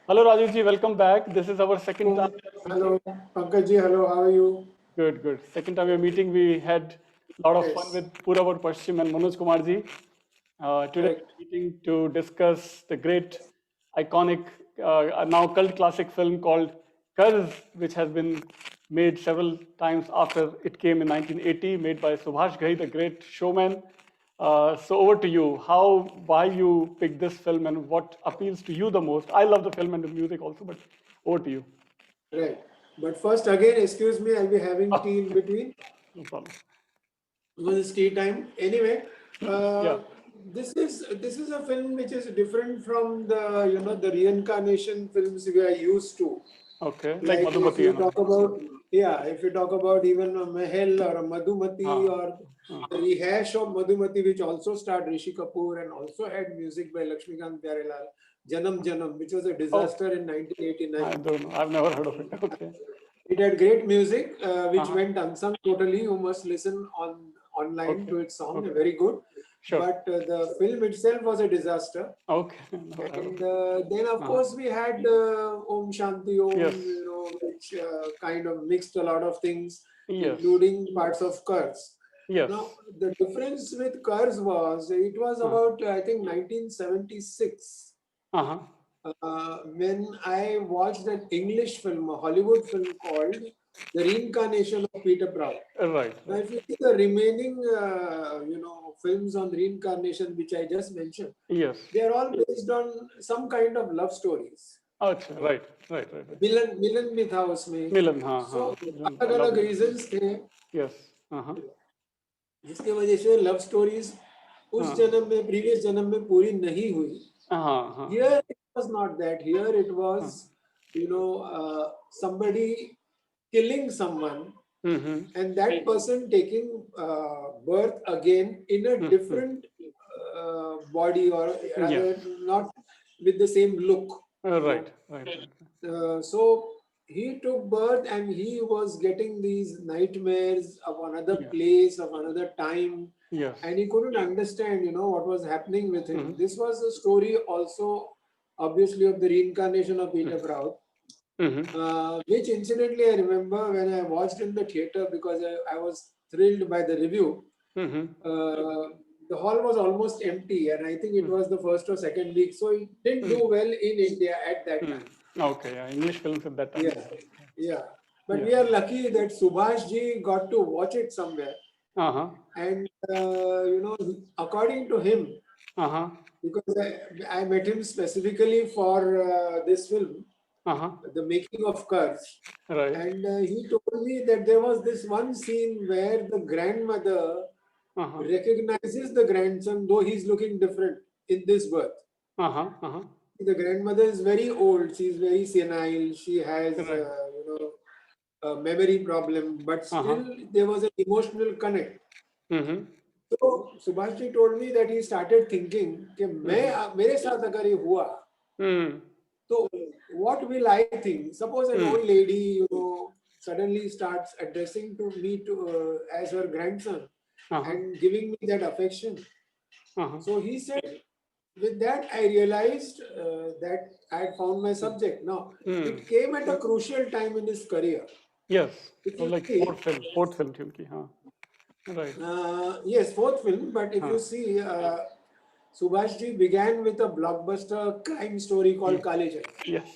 Hello, Rajiv ji. Welcome back. This is our second time. Hello, Pankaj ji. Hello, how are you? Good, good. Second time we're meeting. We had a lot of fun Yes, with Puravar Pashchim and Manoj Kumar ji. Today correct. we're meeting to discuss the great, iconic, now cult classic film called Karz, which has been made several times after it came in 1980, made by Subhash Ghai, the great showman. So over to you. Why you picked this film, and what appeals to you the most? I love the film and the music also, but over to you. Right. But first, again, excuse me, I'll be having tea in between No problem. because it's tea time. Anyway, Yeah. uh, this is a film which is different from the reincarnation films we are used to. Okay. Like Like if Madhumati you and all. talk about, yeah, if you talk about even a Mahal or a Madhumati Ah, or ah. the rehash of Madhumati, which also starred Rishi Kapoor and also had music by Lakshmikant Pyarelal, Janam Janam, which was a Oh, disaster in 1989. I don't know. I've never heard of it. Okay. It had great music, which Uh-huh. went unsung totally. You must listen online Okay. to its song, Okay. very good. Sure. But the film itself was a disaster. Okay. Never heard of And it. then, of Uh-huh. course, we had Om Shanti Yes. Om, which kind of mixed a lot of things, Yes. including parts of Kurz. Yes. Now, the difference with Kurz was it was Uh, about, I think, 1976 uh-huh. when I watched an English film, a Hollywood film called The Reincarnation of Peter Brown. Right. Now, Right. if you see the remaining, films on reincarnation, which I just mentioned, Yes. they are all based on some kind of love stories. अच्छा, right. Right. Right. Right. मिलन मिलन भी था उसमें. Milan. So हाँ. Milan. I अलग love अलग Milan. Reasons थे Yes. Uh-huh. जिसके वजह से लव स्टोरीज उस हाँ. जन्म में प्रीवियस जन्म में पूरी नहीं हुई. हाँ. हाँ. Here it was not that. Here it हाँ. was, somebody killing someone Mm-hmm. and that person taking birth again in a Mm-hmm. different body, or Yes. rather not with the same look, you Right. know. Right. Right. So he took birth and he was getting these nightmares of another Yes. place, of another time, Yes. and he couldn't understand, what was happening with him. Mm-hmm. This was a story also, obviously, of the reincarnation of Peter Brown, Mm-hmm. which incidentally I remember when I watched in the theater because I was thrilled by the review. Mm-hmm. The hall was almost empty, and I think it was the first or second week, so it didn't do well in India at that Mm. time. Okay. Yeah. English films at that time. Yeah, yeah. But Yeah. we are lucky that Subhash ji got to watch it somewhere, Uh-huh. and according to him, Uh-huh. because I met him specifically for this film, Uh-huh. the making of Kurz. Right. And he told me that there was this one scene where the grandmother Uh-huh. recognizes the grandson, though he's looking different in this birth. Uh-huh. Uh-huh. The grandmother is very old, she's very senile, she has, Right. a memory problem, but Uh-huh. still there was an emotional connect. Mm-hmm. So Subhash ji told me that he started thinking कि मेरे साथ अगर ये हुआ Mm. so what will I think? Suppose an Mm. old lady, suddenly starts addressing to me as her grandson Uh-huh. and giving me that affection. Uh-huh. So he said, with that I realized that I had found my subject. Now Mm. it came at a crucial time in his career. Yes. If So you like see, fourth film थी उनकी. हाँ. Right. yes, fourth film. But if हाँ. you see, Subhash ji began with a blockbuster crime story called Kalejan, Yes.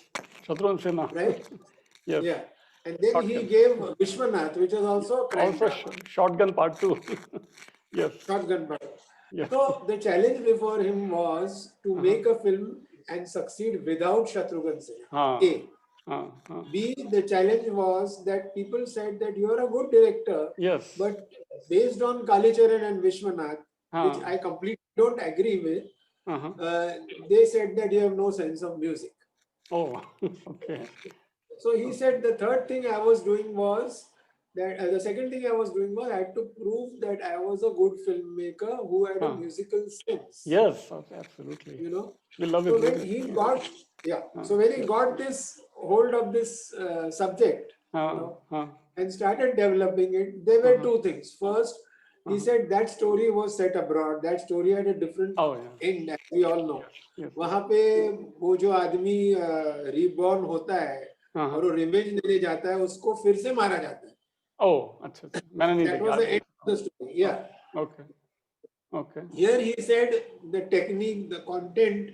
Shatrughan Sinha. right? Yes. Yeah. And then he Shotgun. gave Vishwanath, which was also a crime Also drama, Shotgun Part 2. Yes. Shotgun Bhatt. Yes. So the challenge before him was to make a film and succeed without Shatrughan Sinha. हाँ. A. हाँ. B, the challenge was that people said that you are a good director, Yes. but based on Kalicharan and Vishwanath, which हाँ. I completely don't agree with, Uh-huh. they said that you have no sense of music. Oh. Okay. So he said the third thing I was doing was that the second thing I was doing was I had to prove that I was a good filmmaker who had a musical sense. Yes. Absolutely. We love his So when music. he got, so when he got this hold of this subject, हाँ. हाँ. and started developing it, there were two things. First, he said that story was set abroad. That story had a different Oh yeah. end, as we all know. Yes. वहां पे वो जो आदमी reborn होता है और वो रिवेंज लेने जाता है, उसको फिर से मारा जाता है. Oh, अच्छा. मैंने नहीं That देखा. was the end of the story. Yeah. Okay. Okay. Here he said the technique, the content,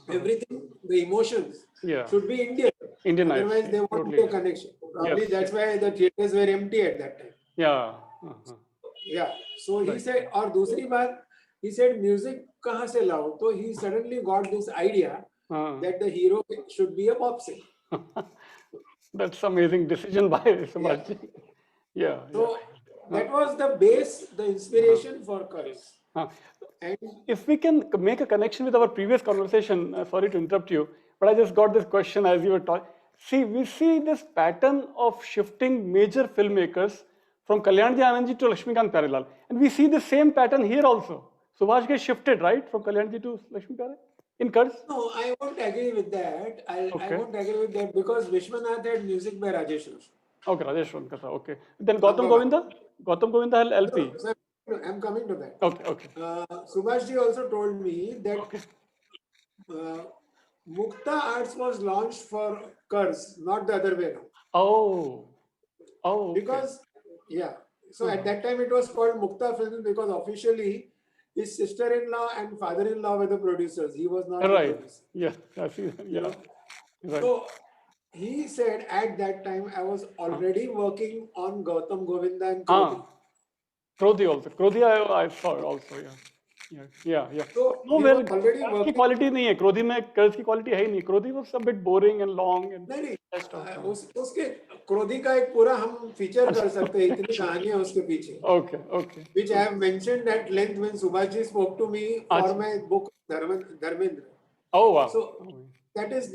everything, the emotions Yeah. should be Indian. Indianized. Otherwise, there won't Totally. be a connection. Probably Yes, that's why the theaters were empty at that time. Yeah. Yeah. So he Right. said, और दूसरी बात, he said music कहाँ से लाओ? तो he suddenly got this idea that the hero should be a pop singer. That's amazing decision by Subhash. Yeah. So that was the base, the inspiration for Curse. And if we can make a connection with our previous conversation, sorry to interrupt you, but I just got this question as you were talking. See, we see this pattern of shifting major filmmakers from Kalyanji Anandji to Lakshmikant Pyarelal. And we see the same pattern here also. Subhash gets shifted, right, from Kalyanji to Lakshmi Pyare in Curse? no, I won't agree with that. I Okay. won't agree with that because Vishwanath had music by Rajesh Roshi. Okay, Rajesh Ronkata, okay. Then Gautam Govinda? Gautam Govinda had LP. So, I'm coming to that. Okay. Subhash ji also told me that Mukta Arts was launched for Curse, not the other way around. Oh, okay. Because, yeah. So at that time it was called Mukta Films because officially his sister-in-law and father-in-law were the producers. He was not the Right. producer. Yeah, I see. Yeah. Right. So he said at that time I was already working on Gautam Govinda and Krodhi. Krodhi also. Krodhi I saw also, yeah. So No, he where was already कर्ज की working. Quality नहीं है. क्रोधी में कर्ज की quality है ही नहीं. क्रोधी was a bit boring and long and नहीं stuff. उसके क्रोधी का एक पूरा हम फीचर कर सकते हैं, इतनी कहानियां उसके पीछे. Okay. Which I have mentioned at length when Subhash spoke to me for my book Dharmendra. Oh wow. So that is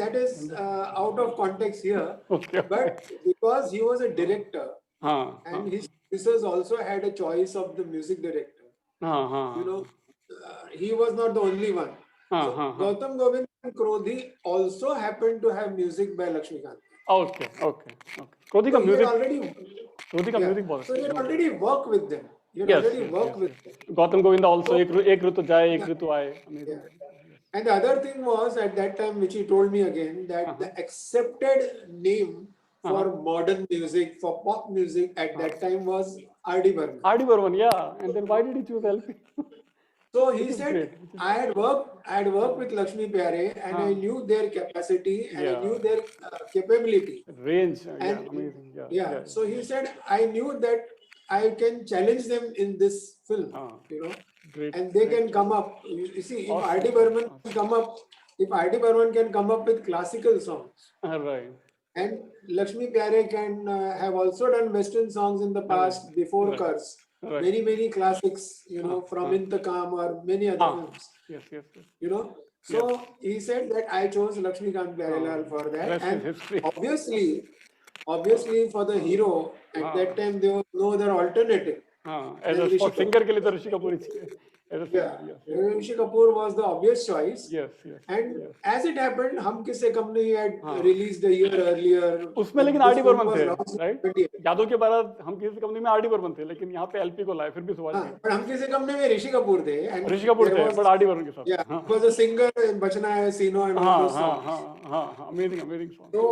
out of context here. Okay. But because he was a director and his producers also had a choice of the music director. You know, he was not the only one. So Gautam Govind and Krodhi also happened to have music by Lakshmikant. Okay. Krodhi का So he had music. already, Krodhi का music बहुत so he had already worked with them. Yes. Gautam Govinda also एक ऋतु जाए एक ऋतु आए. Amazing. And the other thing was at that time, which he told me again, that the accepted name for modern music, for pop music at that time was R.D. Burman. R.D. Burman, yeah. And then why did he choose LP? So he said, I had worked with Lakshmi Pyare and I knew their capacity and I knew their capability. Range, And amazing. Yeah. So he said, I knew that I can challenge them in this film, you know. Great. And they can come up. You see, if R.D. Burman can come up with classical songs, Right. and Lakshmi Pyare can have also done Western songs in the past before Curse. Right. Many classics, you know, from Intakam or many other films. Yes. You know, so he said that I chose Lakshmikant Pyarelal for that, and obviously for the hero at that time there was no other alternative. As a singer के लिए तो ऋषि कपूर ही चाहिए. Rishi Kapoor was the obvious choice. Yes. And as it happened, Hum Kisse Company had released a year earlier. उसमें लेकिन R.D. Burman थे, right? Yadav के बाद हम किसी कंपनी में R.D. Burman थे, लेकिन यहाँ पे LP को लाए, फिर भी सुभाष जी. पर हम किसी कंपनी में ऋषि कपूर थे. ऋषि कपूर थे, but R.D. Burman के साथ. Yeah, he was a singer in Bachna Hai, Sino and all those songs. Amazing song. So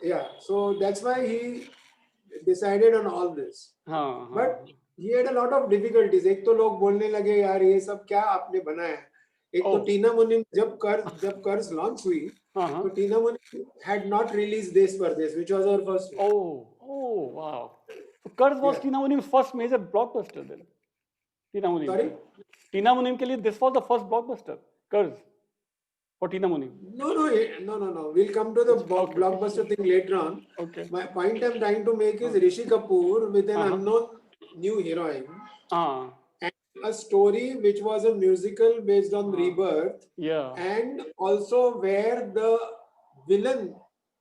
yeah, so that's why he decided on all this. But he had a lot of difficulties. एक तो लोग बोलने लगे यार ये सब क्या आपने बनाया. एक तो टीना मुनीम जब कर्ज लॉन्च हुई तो टीना मुनीम had not released Desh Pardesh, which was our first. Oh wow. So Curse was Tina Munim's first major blockbuster then. Tina Munim. Sorry? Tina Munim के लिए this was the first blockbuster. Curse for Tina Munim. No. We'll come to the blockbuster thing later on. Okay. My point I'm trying to make is Rishi Kapoor with an unknown new heroine. And a story which was a musical based on Rebirth. Yeah. And also where the villain,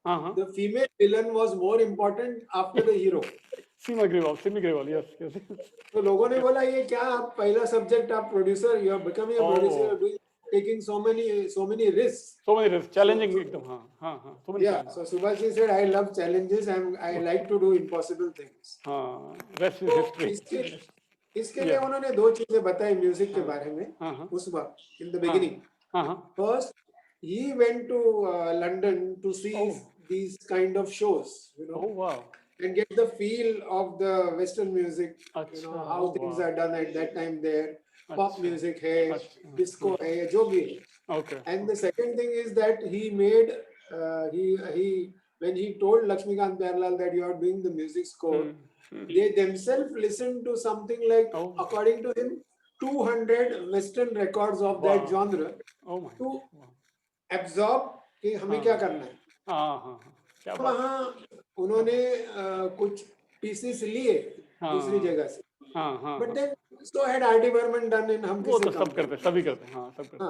the female villain was more important after the hero. Simi Grewal, yes. तो लोगों ने बोला ये क्या आप पहला subject आप producer, you are becoming a producer, you are taking so many risks. So many risks, challenging एकदम, so many. Yeah, so Subhash said I love challenges and I like to do impossible things. Rest is history. इसके लिए उन्होंने दो चीजें बताई music के बारे में उस वक्त in the beginning. First, he went to London to see these kind of shows, you know. Oh wow. And get the feel of the Western music, you know, how things are done at that time there. Pop music hai, disco hai, jo bhi hai. Okay. And the second thing is that he made, he when he told Lakshmikant Pyarelal that you are doing the music score, they themselves listened to something like, according to him, 200 Western records of that genre to absorb कि हमें क्या करना है. वहाँ उन्होंने कुछ pieces लिए दूसरी जगह से. But then so had R.D. Burman done in हम वो तो सब करते, सभी करते, हाँ सब करते.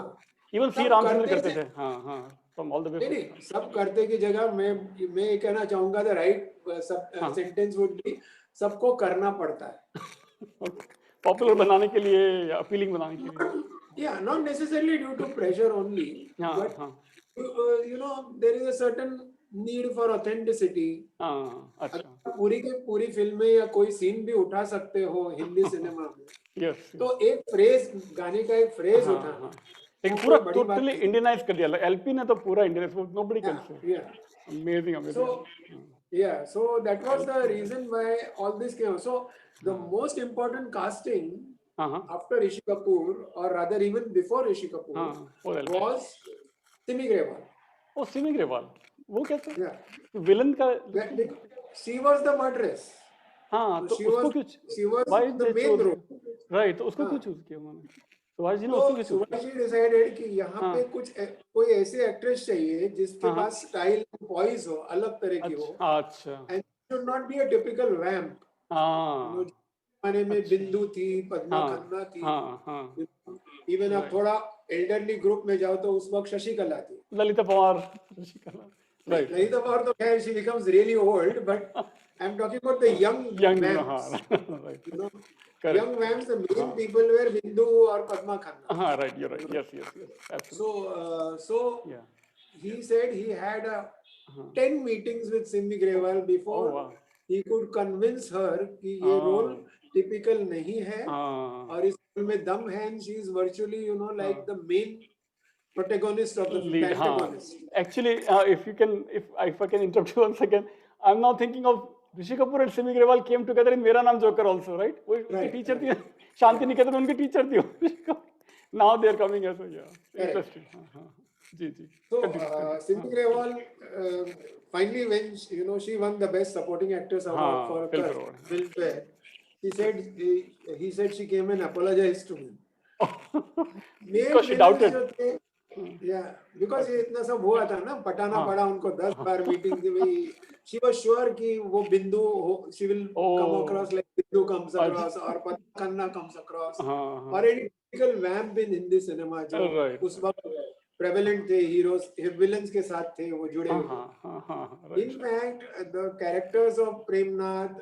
Even C. रामचंद्र करते थे, हाँ from all the way. नहीं सब करते की जगह मैं ये कहना चाहूँगा the right sentence would be सबको करना पड़ता है. Popular बनाने के लिए या appealing बनाने के लिए. Yeah, not necessarily due to pressure only, but you know there is a certain need for authenticity. अच्छा. पूरी के पूरी फिल्म में या कोई सीन भी उठा सकते हो हिंदी सिनेमा में. तो एक फ्रेज, गाने का एक फ्रेज उठाना. लेकिन पूरा टोटली इंडियनाइज कर दिया. एलपी ने तो पूरा Indianise, nobody can say. Yeah. Amazing. So yeah, so that was the reason why all this came. So the most important casting after Rishi Kapoor, or rather even before Rishi Kapoor, was Simi Grewal. Oh, Simi Grewal. वो कैसे? Villain का. She was the murderess. हाँ, तो उसको क्यों? She was the main role. Right, तो उसको क्यों चूज किया उन्होंने? सुभाष जी ने उसको क्यों चूज किया? सुभाष जी डिसाइडेड कि यहाँ पे कुछ कोई ऐसी एक्ट्रेस चाहिए जिसके पास स्टाइल, पॉइज हो, अलग तरह की हो. अच्छा. And should not be a typical vamp. हाँ. जमाने में बिंदु थी, पद्मा खन्ना थी. इवन अब थोड़ा एल्डरली ग्रुप में जाओ तो उस वक्त शशिकला थी. Lalita Pawar. Sasikala. Right. Lalitha Pawar तो खैर she becomes really old, but I'm talking about the young vamps. Right. You know, correct. Young vamps, the main people were Bindu or Padma Khanna. Right, you're right. Yes. Absolutely. So he said he had 10 meetings with Simi Grewal before he could convince her कि ये role typical नहीं है और इस role में दम है, and she is virtually, you know, like the main protagonist of the lead. Actually, if I can interrupt you once again, I'm now thinking of Rishi Kapoor and Simi Grewal came together in Mera Naam Joker also, right? वो उनकी teacher थी, शांति निकेतन में उनकी teacher थी. Now they are coming as interesting. Ji. So Simi Grewal finally, when she won the best supporting actress award for Filmfare, he said she came and apologized to him. Because she doubted. Yeah, because ये इतना सब हुआ था ना, पटाना पड़ा उनको 10 बार meeting की भाई. She was sure कि वो बिंदु, she will come across like Bindu comes across और पद्मा खन्ना comes across. और एक typical vamp in Hindi cinema जो उस वक्त prevalent थे, heroes, villains के साथ थे, वो जुड़े हुए. In fact, the characters of Premnath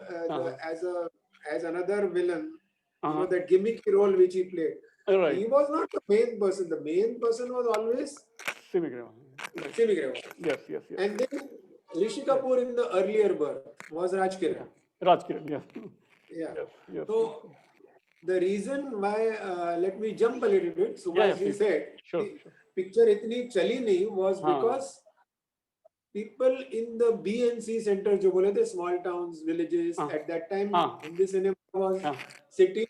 as another villain, you know, that gimmicky role which he played. He was not the main person. The main person was always Simi Grewal. Yes. And then Rishi Kapoor in the earlier birth was Raj Kiran. Yes. Yeah. So the reason why, let me jump a little bit. Subhash ji said, picture itni chali nahi was because people in the B and C center, जो बोले थे, small towns, villages, at that time, Hindi cinema was cities,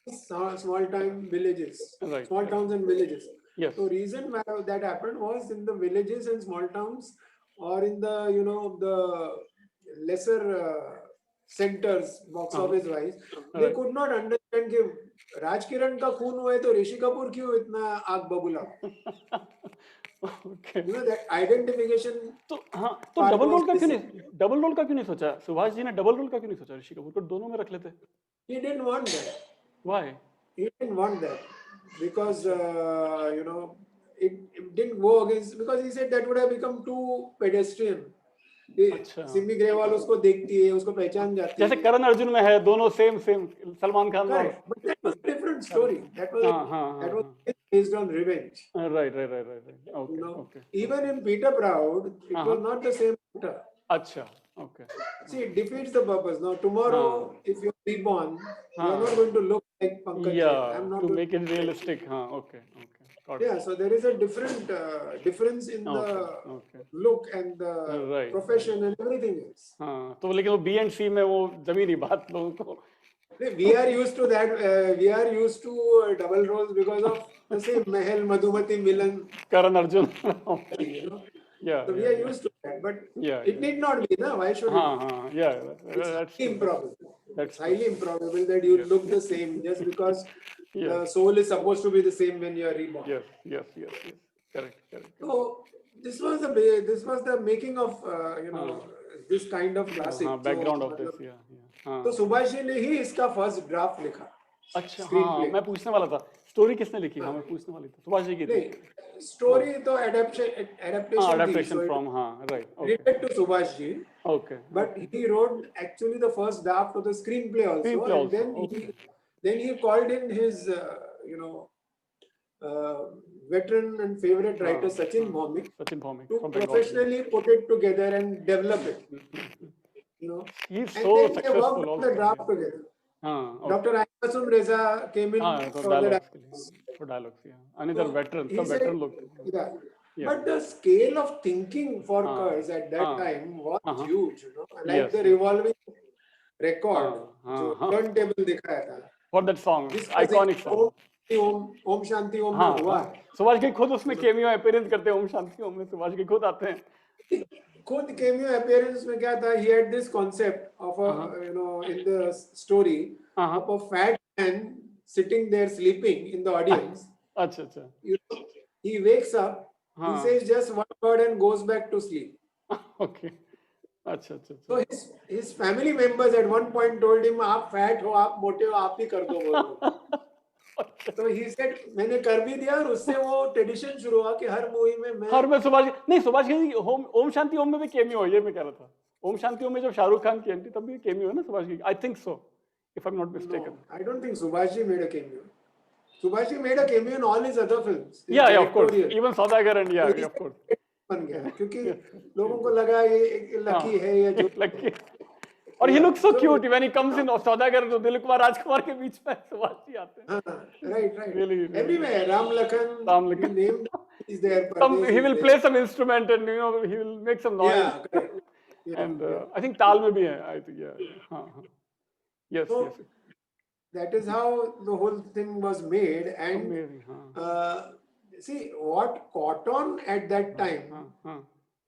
small town, villages, small towns and villages. Yes. So reason why that happened was in the villages and small towns, or in the, you know, the lesser centers, box office wise, they could not understand कि राज किरण का खून हुआ है तो ऋषि कपूर क्यों इतना आग बबूला. Okay. You know that identification. तो डबल रोल का क्यों नहीं सोचा सुभाष जी ने? डबल रोल का क्यों नहीं सोचा? ऋषि कपूर को दोनों में रख लेते. He didn't want that. Why? He didn't want that because you know, it didn't go against, because he said that would have become too pedestrian. Simi Grewal उसको देखती है, उसको पहचान जाती है. जैसे करण अर्जुन में है, दोनों same Salman Khan. But that was a different story. That was based on revenge. Right. Okay. You know, even in Peter Proud, it was not the same actor. अच्छा. Okay. See, it defeats the purpose. Now tomorrow, if you're reborn, you're not going to look like Pankaj Jain. Yeah, I'm not to going make it realistic. Okay. Got Yeah, it. so there is a different difference in the Okay. look and the Right. profession and everything else. हाँ, तो लेकिन वो B and सी में वो जमीनी बात लोगों को We are used to that. We are used to double roles because of the same Mehal, Madhumati, Milan. Karan Arjun You know? yeah So we yeah are yeah used to that, but yeah it need not be, na? Why should it be? yeah It's that's highly true improbable. that's It's true highly improbable that you Yes. look the same just because yes the soul is supposed to be the same when you are reborn. yes correct So this was the making of this kind of classic. हाँ जो background of this मतलब हाँ तो सुभाष जी ने ही इसका first draft लिखा अच्छा screen हाँ प्ले मैं पूछने वाला था स्टोरी किसने लिखी हाँ मैं पूछने वाली थी सुभाष जी की थी नहीं स्टोरी तो हाँ एडेप्टेशन थी adaptation so it from हाँ right related to Subhash ji okay but he wrote actually the first draft of the screenplay also Screenplay and also, then he called in his veteran and favorite writer Sachin Bhaumik to from Bengal professionally put it together and develop it he's and so then they successful worked on also the draft together. हाँ Dr. Ayasum Reza came in तो for the dialogues के लिए for dialogues another So veteran he सब said, veteran लोग yeah. Yeah. But the scale of thinking for हाँ, Kurz at that हाँ, time was हाँ, huge, like Yes, the yes. revolving record, हाँ, जो हाँ. turntable दिखाया था, For that song, जिसका iconic song. ओम शांति ओम में हाँ, हुआ हाँ. सुभाष की खुद उसमें cameo appearance करते हैं ओम शांति ओम में सुभाष की खुद आते हैं. खुद cameo appearance में क्या था? He had this concept of in the story of a fat man sitting there sleeping in the audience. अच्छा. He wakes up, he says just one word and goes back to sleep. Okay. अच्छा. So his family members at one point told him, "आप fat हो, आप मोटे हो, आप ही कर दो बोलो." So he said, मैंने कर भी दिया और उससे वो ट्रेडिशन शुरू हुआ कि हर मूवी में मैं हर में सुभाष की ओम शांति ओम में भी cameo है ये मैं कह रहा था. ओम शांति ओम में जब शाहरुख खान की एंट्री तब भी cameo है ना सुभाष की. I think so, if I'm not mistaken. No, I don't think Subhash ji made a cameo. Subhash ji made a cameo in all his other films. Yeah, of course. Even Saudagar and of course. बन गया क्योंकि लोगों को लगा ये lucky है या जो लकी और he looks so cute when he comes in Saudagar तो दिलीप कुमार राजकुमार के बीच में सुभाष जी आते हैं. Right. Really. Everywhere Ram Lakhan. You named is there. He will play some instrument and he will make some noise. Yeah, correct. And I think ताल में भी है. I think Yes. That is how the whole thing was made and see what caught on at that time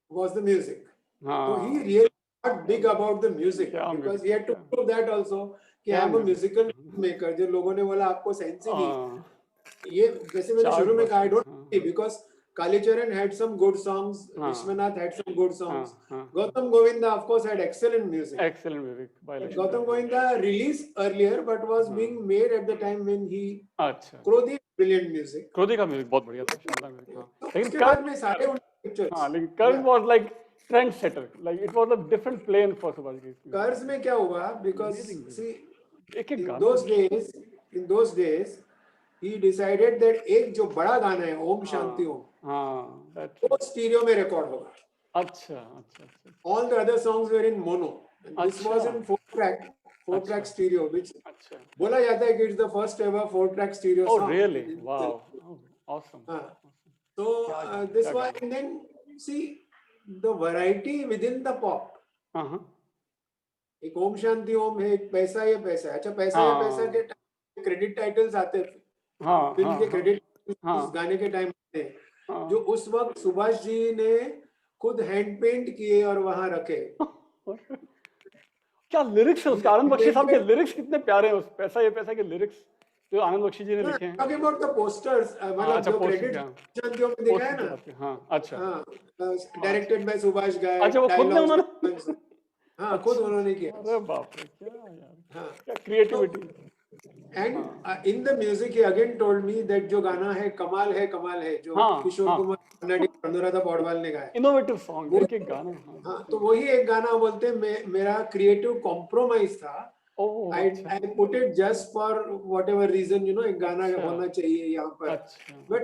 was the music. So he really got big about the music because he had to prove that also कि I am a musical maker. जो लोगों ने बोला आपको sense ही नहीं ये जैसे मैंने शुरू में कहा I don't see because Kalicharan had some good songs, Vishwanath had some good songs. Gautam Govinda, of course, had excellent music. Gautam Govinda released earlier, but was being made at the time when he. Krodhi brilliant music. Krodhi का music बहुत बढ़िया था, शानदार music था. लेकिन बाद में सारे उनके pictures. लेकिन Kurz was like trendsetter, like it was a different plane for Subhash Ji. Kurz में क्या हुआ? Because see, in those days, he decided that एक जो बड़ा गाना है ओम शांति ओम वो स्टीरियो में रिकॉर्ड होगा. अच्छा. All the other songs were in mono. And this was in 4-track stereo, which बोला जाता है कि it's the first ever 4-track stereo song. Oh really? Wow. Awesome. So this was, and then see the variety within the pop. एक ओम शांति ओम है, एक पैसा ये पैसा. अच्छा पैसा ये पैसा के क्रेडिट टाइटल्स आते थे. फिल्म के क्रेडिट उस गाने के टाइम थे जो उस वक्त सुभाष जी ने खुद हैंड पेंट किए और वहां रखे. क्या लिरिक्स है उसका? आनंद बख्शी साहब के लिरिक्स कितने प्यारे हैं उस पैसा ये पैसा के लिरिक्स जो आनंद बख्शी जी ने लिखे हैं. टॉकिंग अबाउट द पोस्टर्स मतलब जो क्रेडिट शांतियों में दिखा है ना. अच्छा. डायरेक्टेड बाय सुभाष गाय. अच्छा वो खुद ने उन्होंने खुद उन्होंने किया. अरे बाप रे क्या यार क्या creativity. And in the music he again told me that जो गाना है कमाल है जो किशोर कुमार अनुराधा पौडवाल ने गाया. इनोवेटिव सॉन्ग एक गाना. तो वही एक गाना बोलते मेरा क्रिएटिव कॉम्प्रोमाइज था. I put it just for whatever reason एक गाना होना चाहिए यहाँ पर. But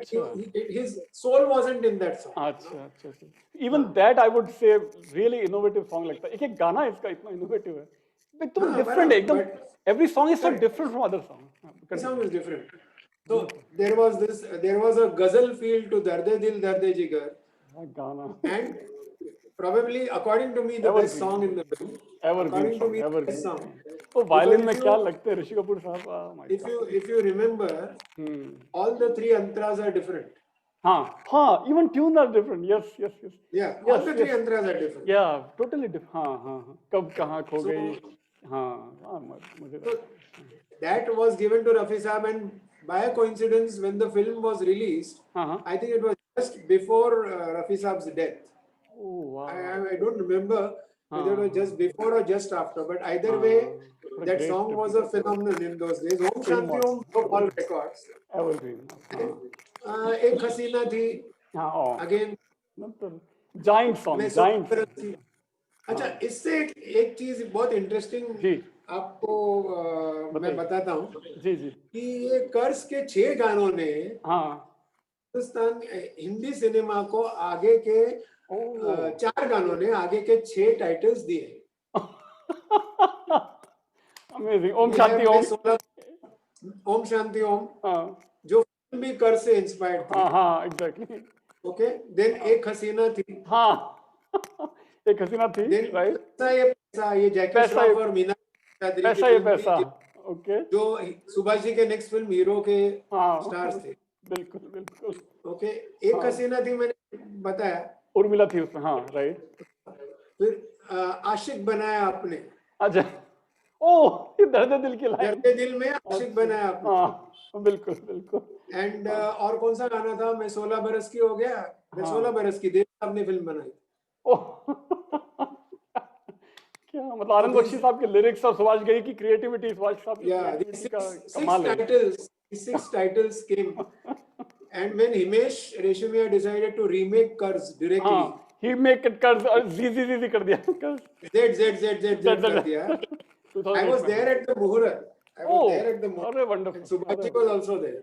his soul wasn't in that song. अच्छा. Even that I would say really innovative song लगता है. एक गाना इसका इतना innovative है. एकदम different है एकदम. Every song is so different from other songs. The song is different. So there was a ghazal feel to Darde Dil Darde Jigar, and probably according to me the best song in the film. According to me, the best song. तो violin में क्या लगते हैं ऋषि कपूर साहब? If you remember, all the three antras are different. हाँ, even tunes are different. Yes. Yeah, all the three antras are different. Yeah, totally different. हाँ. कब कहाँ खो गई? हाँ, मुझे. So that was given to Rafi Saab, and by a coincidence, when the film was released, I think it was just before Rafi Saab's death. Oh wow. I don't remember whether it was just before or just after, but either way, that song was a phenomenon in those days. Om Shanti Om broke all records. Evergreen. एक हसीना थी. Again. Giant song. Giant. अच्छा, इससे एक चीज बहुत interesting आपको मैं बताता हूँ कि ये कर्ज के 6 गानों ने हिंदुस्तान हिंदी सिनेमा को आगे के 4 गानों ने आगे के 6 टाइटल्स दिए. अमेजिंग. ओम शांति ओम. ओम शांति ओम जो फिल्म भी कर्ज से इंस्पायर्ड थी. एग्जैक्टली. ओके, देन एक हसीना थी. एक हसीना थी. राइट. ये जैकी श्रॉफ और मीना पैसा. ओके. जो सुभाष जी के नेक्स्ट फिल्म हीरो के स्टार्स थे. बिल्कुल. ओके, एक हसीना थी मैंने बताया. उर्मिला थी उसमें. राइट. फिर आशिक बनाया आपने. अच्छा. ये दर्द दिल की लाइन. दर्द दिल में आशिक बनाया आपने. बिल्कुल. एंड और कौन सा गाना था? मैं 16 बरस की हो गया. मैं 16 बरस की. देव साहब ने फिल्म बनाई. क्या मतलब आनंद बख्शी साहब के लिरिक्स और सुभाष घई की क्रिएटिविटी. सुभाष साहब की क्रिएटिविटी का कमाल है. 6 titles came, and when Himesh Reshammiya decided to remake कर्ज directly, he make it कर्ज Z कर दिया. Z कर दिया. I was there at the Muhurat. अरे wonderful. Subhash ji was also there.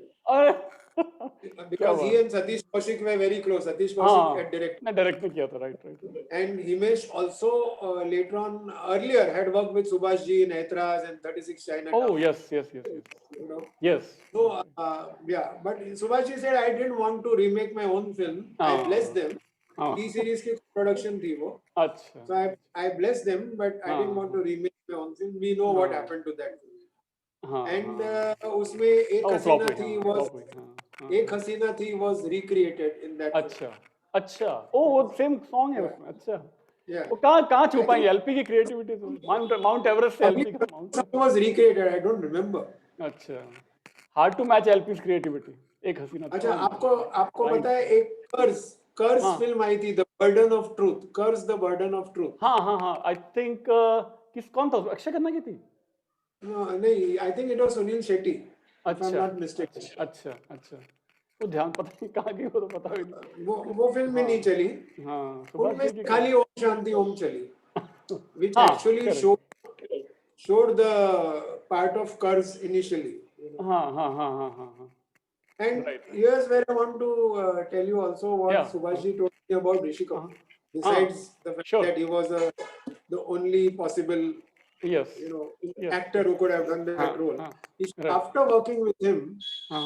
Because he and Satish Kaushik were very close. Satish Kaushik had directed किया था. Right. And Himesh also later on earlier had worked with Subhash ji in Aitraz and 36 Chinatown. Oh yes. You know. Yes. So but Subhash ji said I didn't want to remake my own film. I blessed them. T-series की production थी वो. अच्छा. So I blessed them, but I didn't want to remake my own film. We know what happened to that film. And उसमें एक हसीना थी was recreated in that. अच्छा. वो same song है उसमें. अच्छा. वो कहाँ छुपाएंगे एलपी की क्रिएटिविटी. माउंट एवरेस्ट से एलपी का mount was recreated. I don't remember. अच्छा. Hard to match LP's creativity. एक हसीना. अच्छा, आपको पता है एक कर्ज फिल्म आई थी, द बर्डन ऑफ ट्रूथ. कर्ज द बर्डन ऑफ ट्रूथ. हाँ. आई थिंक कौन था? अक्षय खन्ना की थी. नहीं, I think it was Sunil Shetty. अच्छा. I'm not mistaken. अच्छा. वो ध्यान पता नहीं कहाँ गई. वो तो पता ही नहीं. वो फिल्म में नहीं चली. उसमें खाली ओम शांति ओम चली. Which actually showed the part of कर्ज initially. हाँ. And here's where I want to tell you also what Subhash ji told me about Rishi Kapoor. Besides the fact that he was the only possible actor who could have done that role. After working with him,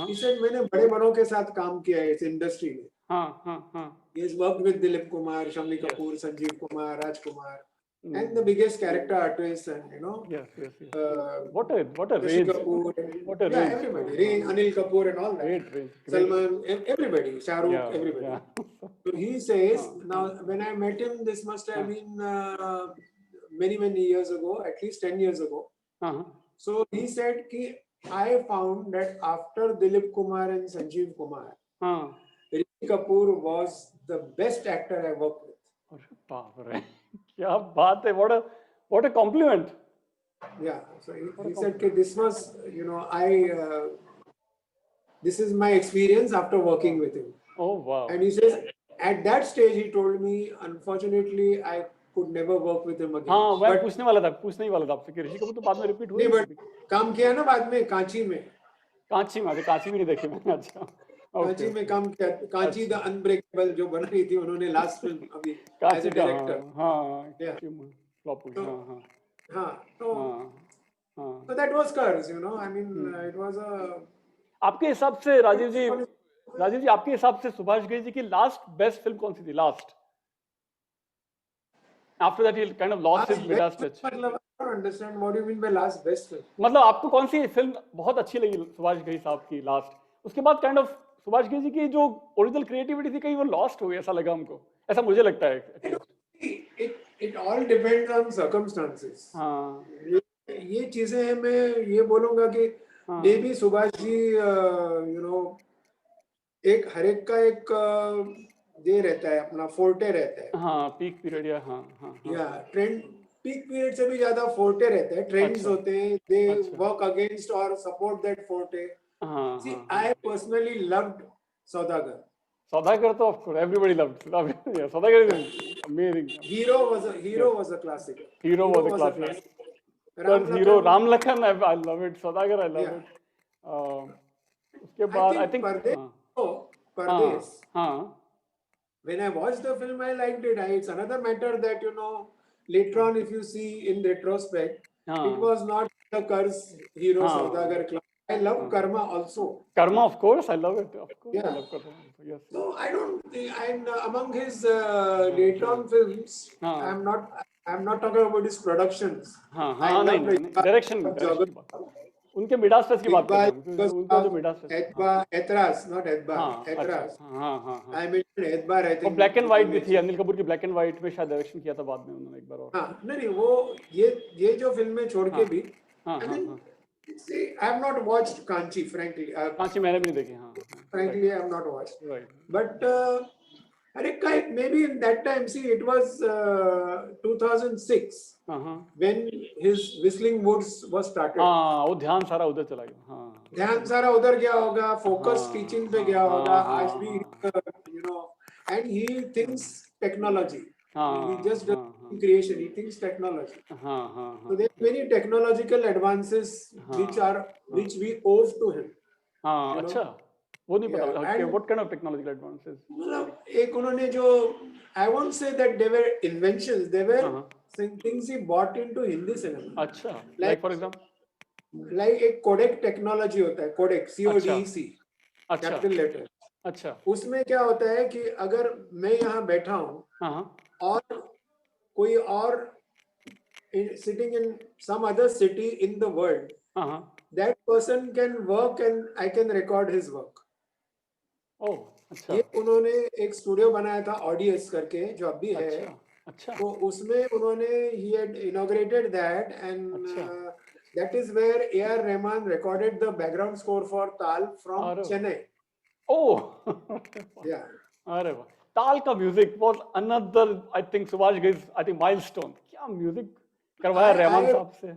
he said मैंने बड़े बड़ों के साथ काम किया है इस industry में. He has worked with Dilip Kumar, Shammi Kapoor, Sanjeev Kumar, Raj Kumar, and the biggest character artists, and what a Rishi range. Kapoor, What a range. everybody, Anil Kapoor and all that. Great. Salman, everybody, Shah Rukh, everybody. So he says, now when I met him, this must have been many years ago, at least 10 years ago. So he said कि I found that after Dilip Kumar and Sanjeev Kumar, Rishi Kapoor was the best actor I worked with. अरे बाप रे, क्या बात है. What a compliment. Yeah, so he said that this was, this is my experience after working with him. Oh wow. And he says at that stage he told me, unfortunately I could never work with him again. हाँ, मैं पूछने ही वाला था आपसे कि ऋषि कपूर तो बाद में रिपीट हुए. नहीं, बट काम किया ना बाद में कांची में. कांची भी नहीं देखी मैंने. अच्छा. कांची में काम किया. कांची द अनब्रेकेबल जो बनाई थी उन्होंने लास्ट फिल्म अभी एज अ डायरेक्टर. फ्लॉप हुई. हाँ, तो So that was Curse, you know. I mean, it was a. आपके हिसाब से राजीव जी आपके हिसाब से सुभाष घई जी की लास्ट बेस्ट फिल्म कौन सी थी? Last after that he kind of lost his Midas touch. मतलब I don't understand what you mean by last best film. मतलब आपको कौन सी फिल्म बहुत अच्छी लगी सुभाष घई साहब की लास्ट? उसके बाद काइंड ऑफ सुभाष घई जी की जो ओरिजिनल क्रिएटिविटी थी कहीं वो लॉस्ट हो गई, ऐसा लगा हमको, ऐसा मुझे लगता है. It all depends on circumstances. हाँ. ये चीजें हैं, मैं ये बोलूंगा कि maybe Subhash ji you know एक हर एक का एक ये रहता है, अपना फोर्टे रहता है. हाँ, पीक पीरियड या या ट्रेंड पीक पीरियड से भी ज्यादा फोर्टे रहता है. ट्रेंड्स होते हैं, दे वर्क अगेंस्ट और support that forte. See I personally loved Saudagar. Saudagar, तो of course everybody loved. Yeah, Saudagar is amazing. Hero was a classic. Hero was a classic. Hero Ram Lakhan, I love it. Saudagar, I love it. उसके बाद I think Pardes. When I watched the film, I liked it. It's another matter that, you know, later on, if you see in retrospect, it was not the Curse Hero Saudagar class. I love Karma also. Karma, of course, I love it. Of course, yeah. I love Karma. Yes. So I don't think, and among his later on films, I'm not talking about his productions. नहीं, direction. उनके Midas touch की बात कर रहे हैं. उनका जो Midas touch. Etras, not Edbar. Etras. I mentioned Edbar, I think. Black and white भी थी, अनिल कपूर की ब्लैक एंड व्हाइट में शायद डायरेक्शन किया था बाद में उन्होंने एक बार और. नहीं वो ये जो फिल्में छोड़ के भी, See, I have not watched Kanchi, frankly. Kanchi मैंने भी नहीं देखी. Frankly, I have not watched. Right. But maybe in that time, see, it was 2006 when his Whistling Woods was started. वो ध्यान सारा उधर चला गया. ध्यान सारा उधर गया होगा, focus teaching पे गया होगा. आज भी, you know, and he thinks technology. He just does creation. He thinks technology. So there are many technological advances which we owe to him. अच्छा, वो नहीं पता. What kind of technological advances? मतलब एक उन्होंने जो, I won't say that they were inventions. They were things he brought into Hindi cinema. अच्छा, like for example, like एक codec technology होता है, codec, CODEC, capital letter. अच्छा. उसमें क्या होता है कि अगर मैं यहाँ बैठा हूँ और कोई और sitting in some other city in the world, that person can work and I can record his work. Oh, अच्छा. ये उन्होंने एक स्टूडियो बनाया था ऑडियंस करके, जो अभी है. अच्छा. तो उसमें उन्होंने he had inaugurated that and that is where A.R. Rahman recorded the background score for Tal from Chennai. Oh, yeah. अरे वाह. ताल का music was another, I think, Subhash Ghai's, I think, milestone. क्या म्यूजिक करवाया रहमान साहब से.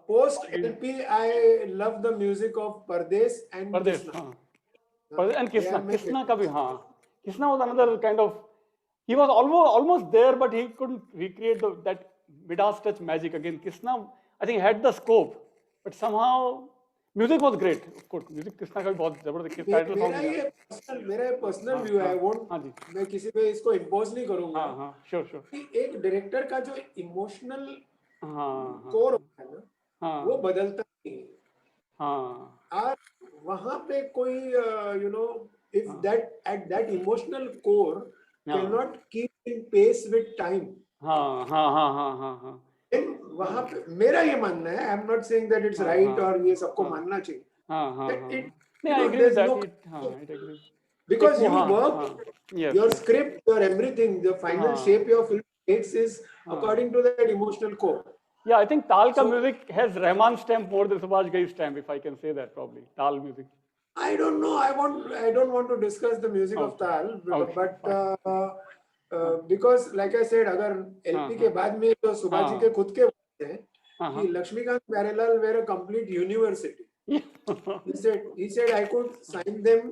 Post LP, I love the music of Pardes and Krishna. Pardes and Krishna. Krishna का भी Krishna was another kind of, he was almost there, but he couldn't recreate that Midas touch magic again. Krishna, I think, had the scope, but somehow music was great. Of course music Krishna का भी बहुत जबरदस्त title song. मेरा personal view है, मैं किसी पे इसको इंपोज नहीं करूंगा. श्योर. एक डायरेक्टर का जो इमोशनल कोर होता है ना, वो बदलता नहीं है. और वहां पे कोई you know, if that at that emotional core can not keep in pace with time. वहां पे मेरा ये मानना है, I am not saying that it's right और ये सबको मानना चाहिए. नहीं, I agree with that. It agree because you work your script, your everything, the final shape your film takes is according to that emotional core. Yeah, I think Tal ka music has Rahman stamp more than Subhash Ghai's stamp, if I can say that probably. Tal music. I don't know. I don't want to discuss the music of Tal, but because like I said, अगर LP के बाद में तो सुभाष जी के खुद के हैं कि Laxmikant Pyarelal were a complete university. He said I could sign them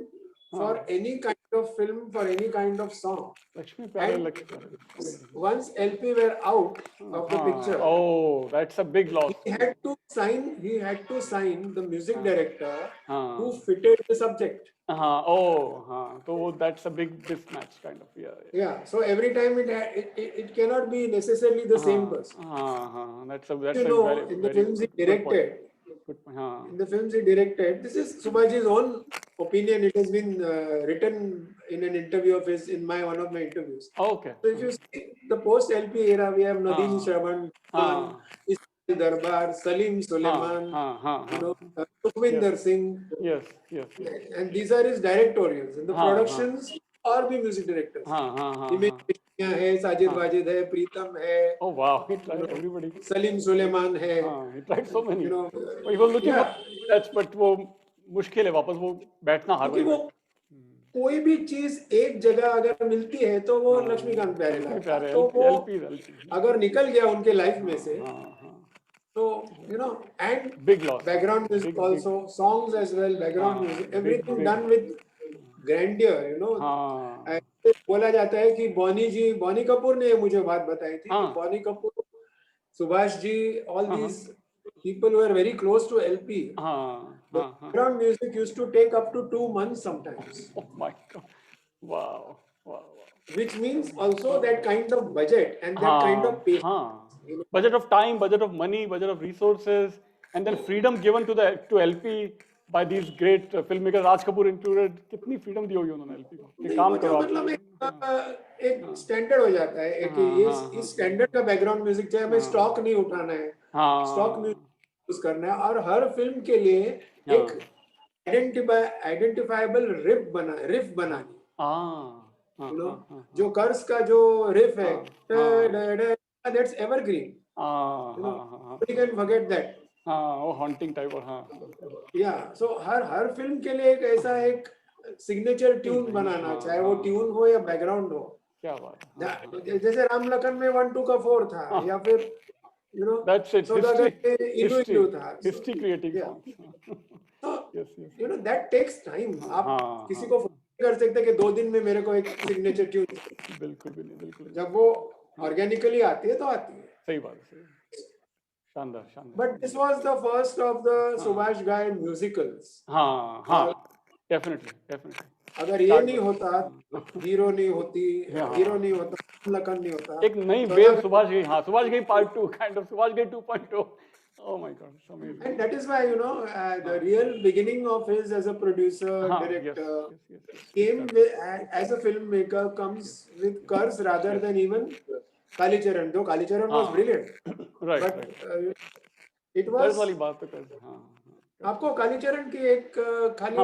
for any kind of film, for any kind of song. Lakshmi Pyare, And Lakshmi Pyare. once LP were out of the picture, Oh, that's a big loss. he had to sign the music director who हाँ fitted the subject. हाँ oh हाँ तो वो that's a big mismatch kind of Yeah, so every time it cannot be necessarily the same person. हाँ that's a You know, in the films he good point. directed, Good point. हाँ in the films he directed, this is Subhaji's own opinion. It has been written in an interview of his, in one of my interviews. okay So if you see the post LP era, we have Nadine Shravan, Ismail Darbar, Salim Suleiman, you know, Sukhwinder Singh, yes and these are his directorials. And the productions are भी music directors. Himesh Reshammiya है, साजिद वाजिद है, प्रीतम है. Oh wow, he tried everybody. Salim Suleman है. He tried so many. You know, he was looking for touch, but वो मुश्किल है वापस वो बैठना हर क्योंकि वो कोई भी चीज एक जगह अगर मिलती है तो वो लक्ष्मीकांत प्यारे लगता है. तो वो अगर निकल गया उनके लाइफ में से, so you know, and big loss. Background music also, songs as well, background music, everything done with grandeur, you know. ऐसे बोला जाता है कि बॉनी कपूर ने मुझे बात बताई थी कि Boney Kapoor, Subhash ji, all these people were very close to LP. The background music used to take up to 2 months sometimes. Oh my God! Wow. Which means also that kind of budget and that kind of patience. Budget of time, budget of money, budget of resources, and then freedom given to LP by these great filmmakers, Raj Kapoor included. कितनी freedom दी होगी उन्होंने LP को कि काम करो. मतलब एक standard हो जाता है कि ये इस स्टैंडर्ड का बैकग्राउंड म्यूजिक चाहिए, हमें स्टॉक नहीं उठाना है, स्टॉक म्यूजिक यूज करना है, और हर फिल्म के लिए एक आइडेंटिफाइबल रिफ बनानी. You know, जो कर्स का जो रिफ है, that's evergreen. You know, nobody can forget that. वो haunting type और Yeah, so हर फिल्म के लिए एक ऐसा एक सिग्नेचर ट्यून बनाना, चाहे वो ट्यून हो या बैकग्राउंड हो. क्या बात है. जैसे राम लखन में 1 2 का 4 था, या फिर you know, that's it. History creating songs. So yes. You know, that takes time. आप किसी को कर सकते कि 2 दिन में मेरे को एक सिग्नेचर ट्यून. बिल्कुल भी नहीं, बिल्कुल. जब वो ऑर्गेनिकली आती है तो आती है. सही बात है. शानदार. But this was the first of the Subhash Ghai musicals. definitely. अगर ये नहीं होता, हीरो नहीं होता, लखन नहीं होता, एक नई wave Subhash Ghai part 2 kind of Subhash Ghai 2.0. Oh my God, it's amazing. And that is why, you know, the real beginning of his as a producer, director, came with, as a filmmaker, comes with Kars rather than even Kalicharan. Though Kalicharan was brilliant, right. It was. वाली बात तो कर. आपको कालीचरण की एक खाली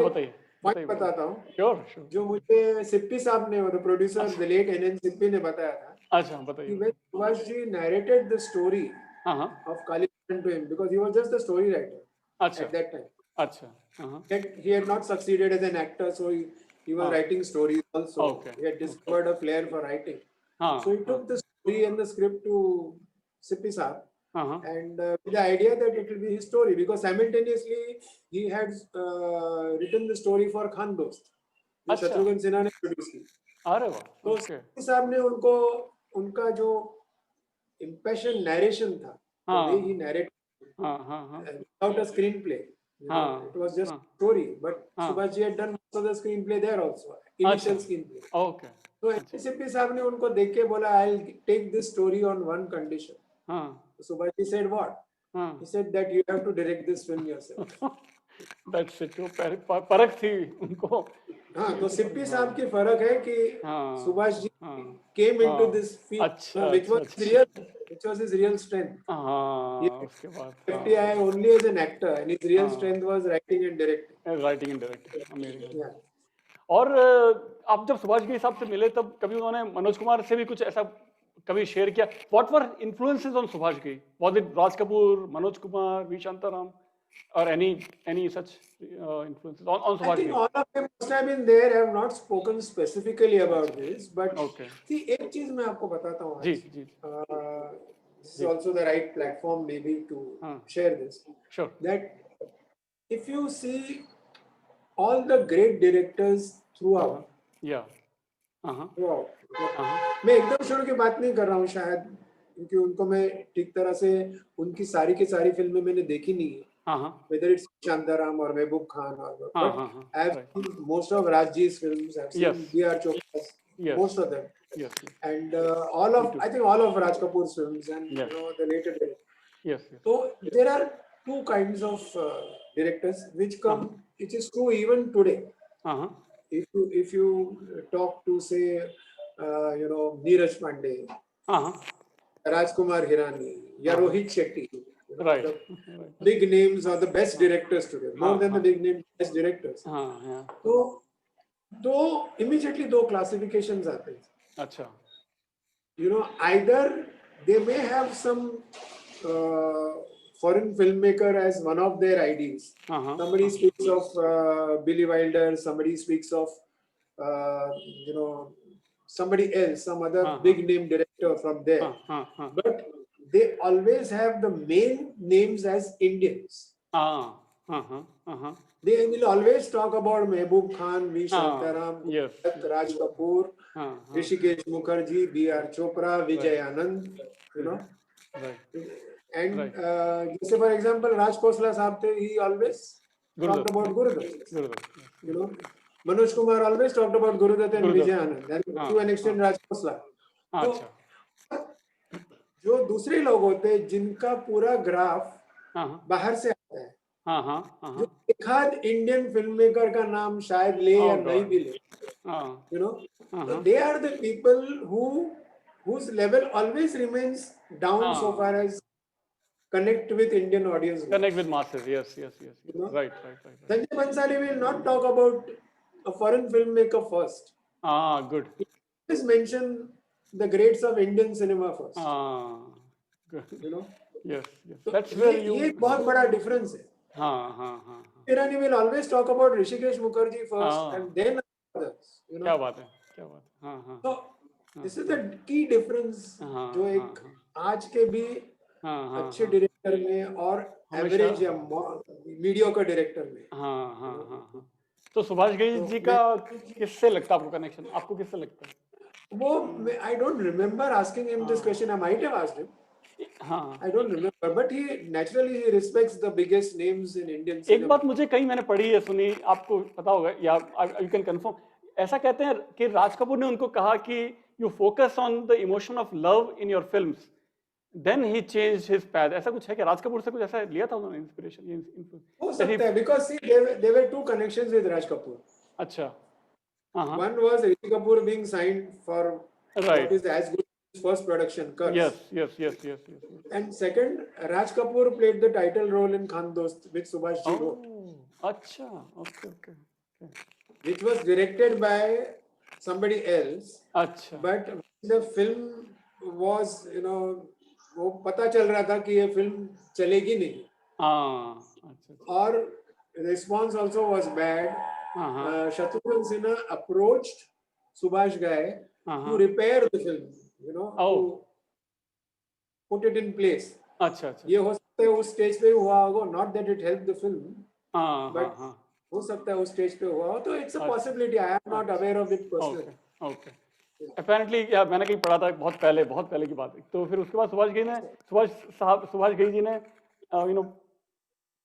point बताता हूँ. Sure. जो मुझे सिप्पी साहब ने, the producer, the late NN Sippy ने बताया था. अच्छा, बताइए. When Subhash ji narrated the story of Kalicharan to him, because he was just a story writer at that time. अच्छा. He had not succeeded as an actor, so he was writing stories also. He had discovered a flair for writing. So he took the story and the script to Sippy Saab, and with the idea that it will be his story, because simultaneously he had written the story for Khan Dost, which Shatrughan Sinha ने produce की. अरे वाह. तो सिप्पी साहब ने उनको उनका जो impassioned narration था, the way he narrated without a screenplay. It was just a story, but Subhash ji had done most of the screenplay there also, initial screenplay. Okay. So Sippy साहब ने उनको देख के बोला, I'll take this story on one condition. So Subhash ji said what? He said that you have to direct this film yourself. That's it. वो परख थी उनको. तो सिप्पी साहब की फर्क है कि Subhash ji came into this field, which was his real strength. उसके बाद FTI only as an actor, and his real strength was writing and directing. Amazing. और आप जब सुभाष के हिसाब से मिले तब कभी उन्होंने मनोज कुमार से भी कुछ ऐसा कभी शेयर किया? What were influences on Subhash Ghai? Was it Raj Kapoor, Manoj Kumar, V. Shantaram, or any such influences on Subhash Ghai? I think all of them must have been there. I have not spoken specifically about this, but see, एक चीज मैं आपको बताता हूँ. जी. This is also the right platform maybe to share this. Sure. That if you see all the great directors throughout. Yeah. Throughout. मैं एकदम शुरू की बात नहीं कर रहा हूँ शायद, क्योंकि उनको मैं ठीक तरह से उनकी सारी की सारी फिल्में मैंने देखी नहीं है. Whether it's Shantaram or Mehboob Khan or but I've seen most of Rajji's films. I've seen B.R. Chopra's, most of them. Yes. And I think all of Raj Kapoor's films and you know the later days. Yes. So there are two kinds of directors which come, which is true even today. If you talk to say you know Neeraj Pandey, Rajkumar Hirani, या Rohit Shetty, you know, Right. the big names are the best directors today, more than the big name best directors. So immediately दो classifications आते हैं. अच्छा. You know, either they may have some foreign filmmaker as one of their ideals. Somebody speaks of Billy Wilder, somebody speaks of you know somebody else, some other big name director from there. But they always have the main names as Indians. They will always talk about Mehboob Khan, V. Shantaram, Raj Kapoor, Hrishikesh Mukherjee, B.R. Chopra, Vijay Anand, you know. And जैसे for example, Raj Khosla साहब थे, he always talked about Gurudutt. You know, Manoj Kumar always talked about Gurudutt and Vijay Anand, and to an extent Raj Khosla. तो जो दूसरे लोग होते हैं जिनका पूरा ग्राफ बाहर से आता है, जो एक आध इंडियन फिल्म मेकर का नाम शायद ले या नहीं भी ले, you know, so they are the people whose level always remains down so far as connect with Indian audience. Connect with masses, yes. You know? Right. Sanjay Bhansali will not talk about a foreign filmmaker first. Good. He always mention the greats of Indian cinema first. Good. You know? Yes. So that's where you. ये एक बहुत बड़ा difference है. Irani will always talk about Hrishikesh Mukherjee first and then others. You know? क्या बात है. So this is the key difference जो एक आज के भी अच्छे डायरेक्टर में और एवरेज या मीडियोकर डायरेक्टर में. तो सुभाष घई जी का किससे लगता है आपको कनेक्शन? आपको किससे लगता है? वो I don't remember asking him this question. I might have asked him. I don't remember, but he naturally respects the biggest names in Indian cinema. एक बात मुझे कहीं मैंने पढ़ी है, सुनी, आपको पता होगा या you can confirm. ऐसा कहते हैं कि राज कपूर ने उनको कहा कि you focus on the emotion of love in your films. Then he changed his path. ऐसा कुछ है क्या? राज कपूर से कुछ ऐसा लिया था उन्होंने इंस्पिरेशन? हो सकता है, because see there were two connections with Raj Kapoor. अच्छा. One was Rishi Kapoor being signed for what is as good as first production, Curse. Yes. And second, Raj Kapoor played the title role in Khan Dost, which Subhash Ji wrote. अच्छा. Okay. Which was directed by somebody else. अच्छा. But the film was, you know, वो पता चल रहा था कि ये film चलेगी नहीं. अच्छा. और response also was bad. Shatrughan Sinha approached Subhash Ghai to repair the film, you know, to put it in place. अच्छा. ये हो सकता है उस स्टेज पे हुआ होगा, not that it helped the film, but हो सकता है उस स्टेज पे हुआ हो, तो it's a possibility. I am not aware of it personally. Okay. Apparently, मैंने कहीं पढ़ा था बहुत पहले की बात है. तो फिर उसके बाद सुभाष घई जी ने you know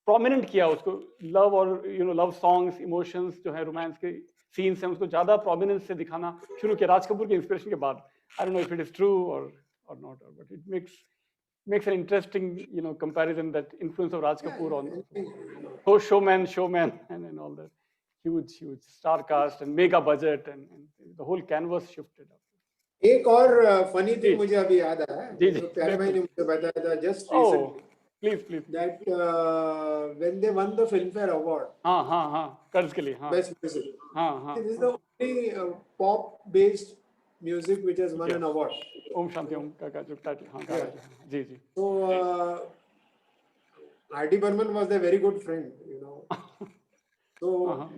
प्रोमिनेंट किया उसको, लव और लव सॉन्ग्स, इमोशंस जो है, रोमांस के सीन्स हैं, उसको ज़्यादा प्रोमिनेंस से दिखाना शुरू किया राज कपूर के इंस्पिरेशन के बाद. I don't know if it is true और not, but it makes an interesting comparison, that influence of Raj Kapoor on showman and all that huge star cast and mega budget and the whole canvas shifted up. एक और funny thing मुझे अभी याद आया, जो प्यारे भाई ने मुझे बताया था just recently. Please. That when they won the Filmfare Award. कर्ज के लिए. Best music. This is the only pop-based music which has won an award. Om Shanti Om का जो title. Ji. So R.D. Burman was a very good friend, you know. So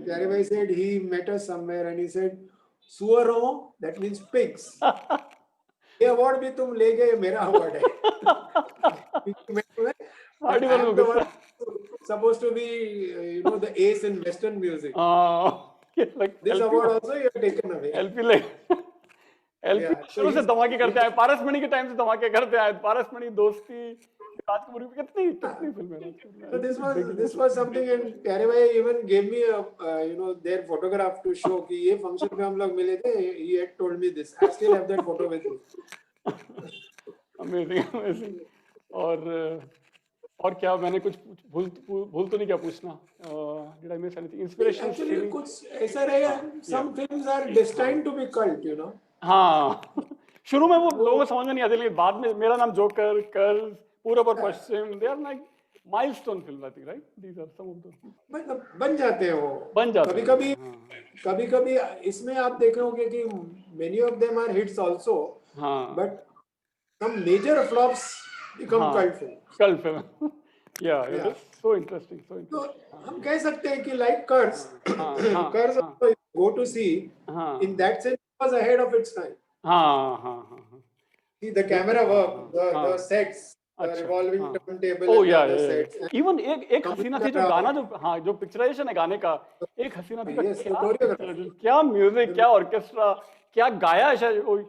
प्यारे भाई said he met us somewhere and he said, "Suaron, that means pigs. ये award भी तुम ले गए, मेरा अवार्ड है." I am the one supposed to be, the ace in Western music. like this LP award also you have taken away. LP like LP Yeah, so शुरू से he's धमाके करते आए, पारसमणि के टाइम से धमाके करते आए, पारसमणि, दोस्ती, राज कपूर की कितनी फिल्में राज कपूर ने, so LP this big was was something, and प्यारे भाई even gave me a you know their photograph to show कि ये function पे हम लोग मिले थे. He had told me this. I still have that photo with me. Amazing amazing. और क्या मैंने कुछ भूल तो नहीं क्या पूछना? Did I miss anything? Inspiration Actually कुछ ऐसा रहेगा. Some films are destined to be cult, you know. हाँ. शुरू में वो लोगों को समझ में नहीं आती, लेकिन बाद में मेरा नाम joker, Karz, Purab aur Paschim, they are like milestone film, I think, right? These are some of the बन जाते हैं वो. बन जाते हैं. कभी-कभी इसमें आप देख रहे होंगे कि many of them are hits also. हाँ. But some major flops become cult film. Cult film. Yeah, it is so interesting, so interesting. तो हम कह सकते हैं कि like Curse, Curse go to see. In that sense, it was ahead of its time. See the camera work, the sets, the revolving turntable, oh yeah, the yeah, sets. Even एक हसीना थी जो गाना जो पिक्चराइजेशन है गाने का, एक हसीना थी क्या म्यूजिक, क्या ऑर्केस्ट्रा, क्या गाया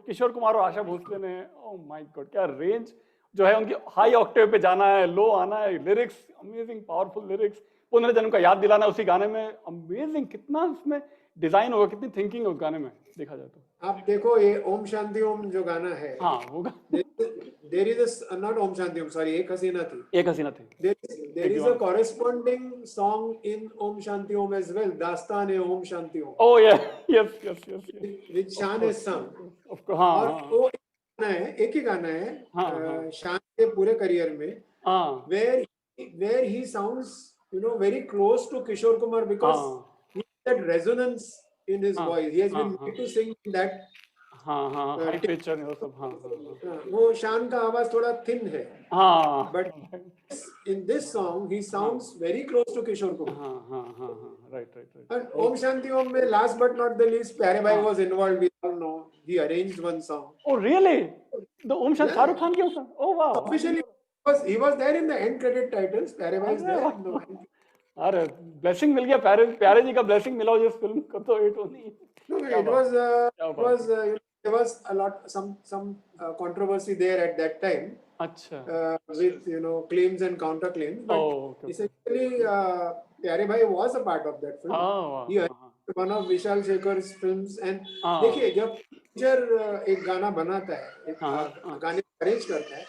किशोर कुमार और आशा भोसले ने. ओह माय गॉड, क्या रेंज जो है उनकी. हाई ऑक्टेव पे जाना है, लो आना है, लिरिक्स अमेजिंग, पावरफुल लिरिक्स, पुनर्जन्म का याद दिलाना उसी गाने में. अमेजिंग, कितना उसमें डिजाइन होगा, कितनी थिंकिंग है उस गाने में, देखा जाए तो. आप देखो ये ओम शांति ओम जो गाना है, हाँ वो there is a not Om Shanti Om, sorry, एक हसीना थी. There is a corresponding song in Om Shanti Om as well, दास्तान है Om Shanti Om. Oh yeah, yes. Which Shan has sung. Of course, हाँ. और वो एक ही गाना है शान के पूरे करियर में, where he sounds, you know, very close to Kishore Kumar because he has that resonance in his voice. He has been made to sing that. High pitch और वो सब. वो शान का आवाज थोड़ा थिन है, but in this song he sounds very close to Kishore Kumar. Right. And Om Shanti Om में last but not the least प्यारे भाई was involved. We all know he arranged one song. Oh really? The Om Shanti Shahrukh Khan की song? Oh wow. Officially he was there in the end credit titles. प्यारे भाई is there. अरे blessing मिल गया, प्यारे जी का blessing मिला जिस film को, तो हिट होनी. No, there was a lot some controversy there at that time. अच्छा. With claims and counter claims, but essentially प्यारे भाई was a part of that film. He was one of Vishal Shekhar's films. And देखिए जब picture एक गाना बनाता है, एक गाने अरेंज करता है,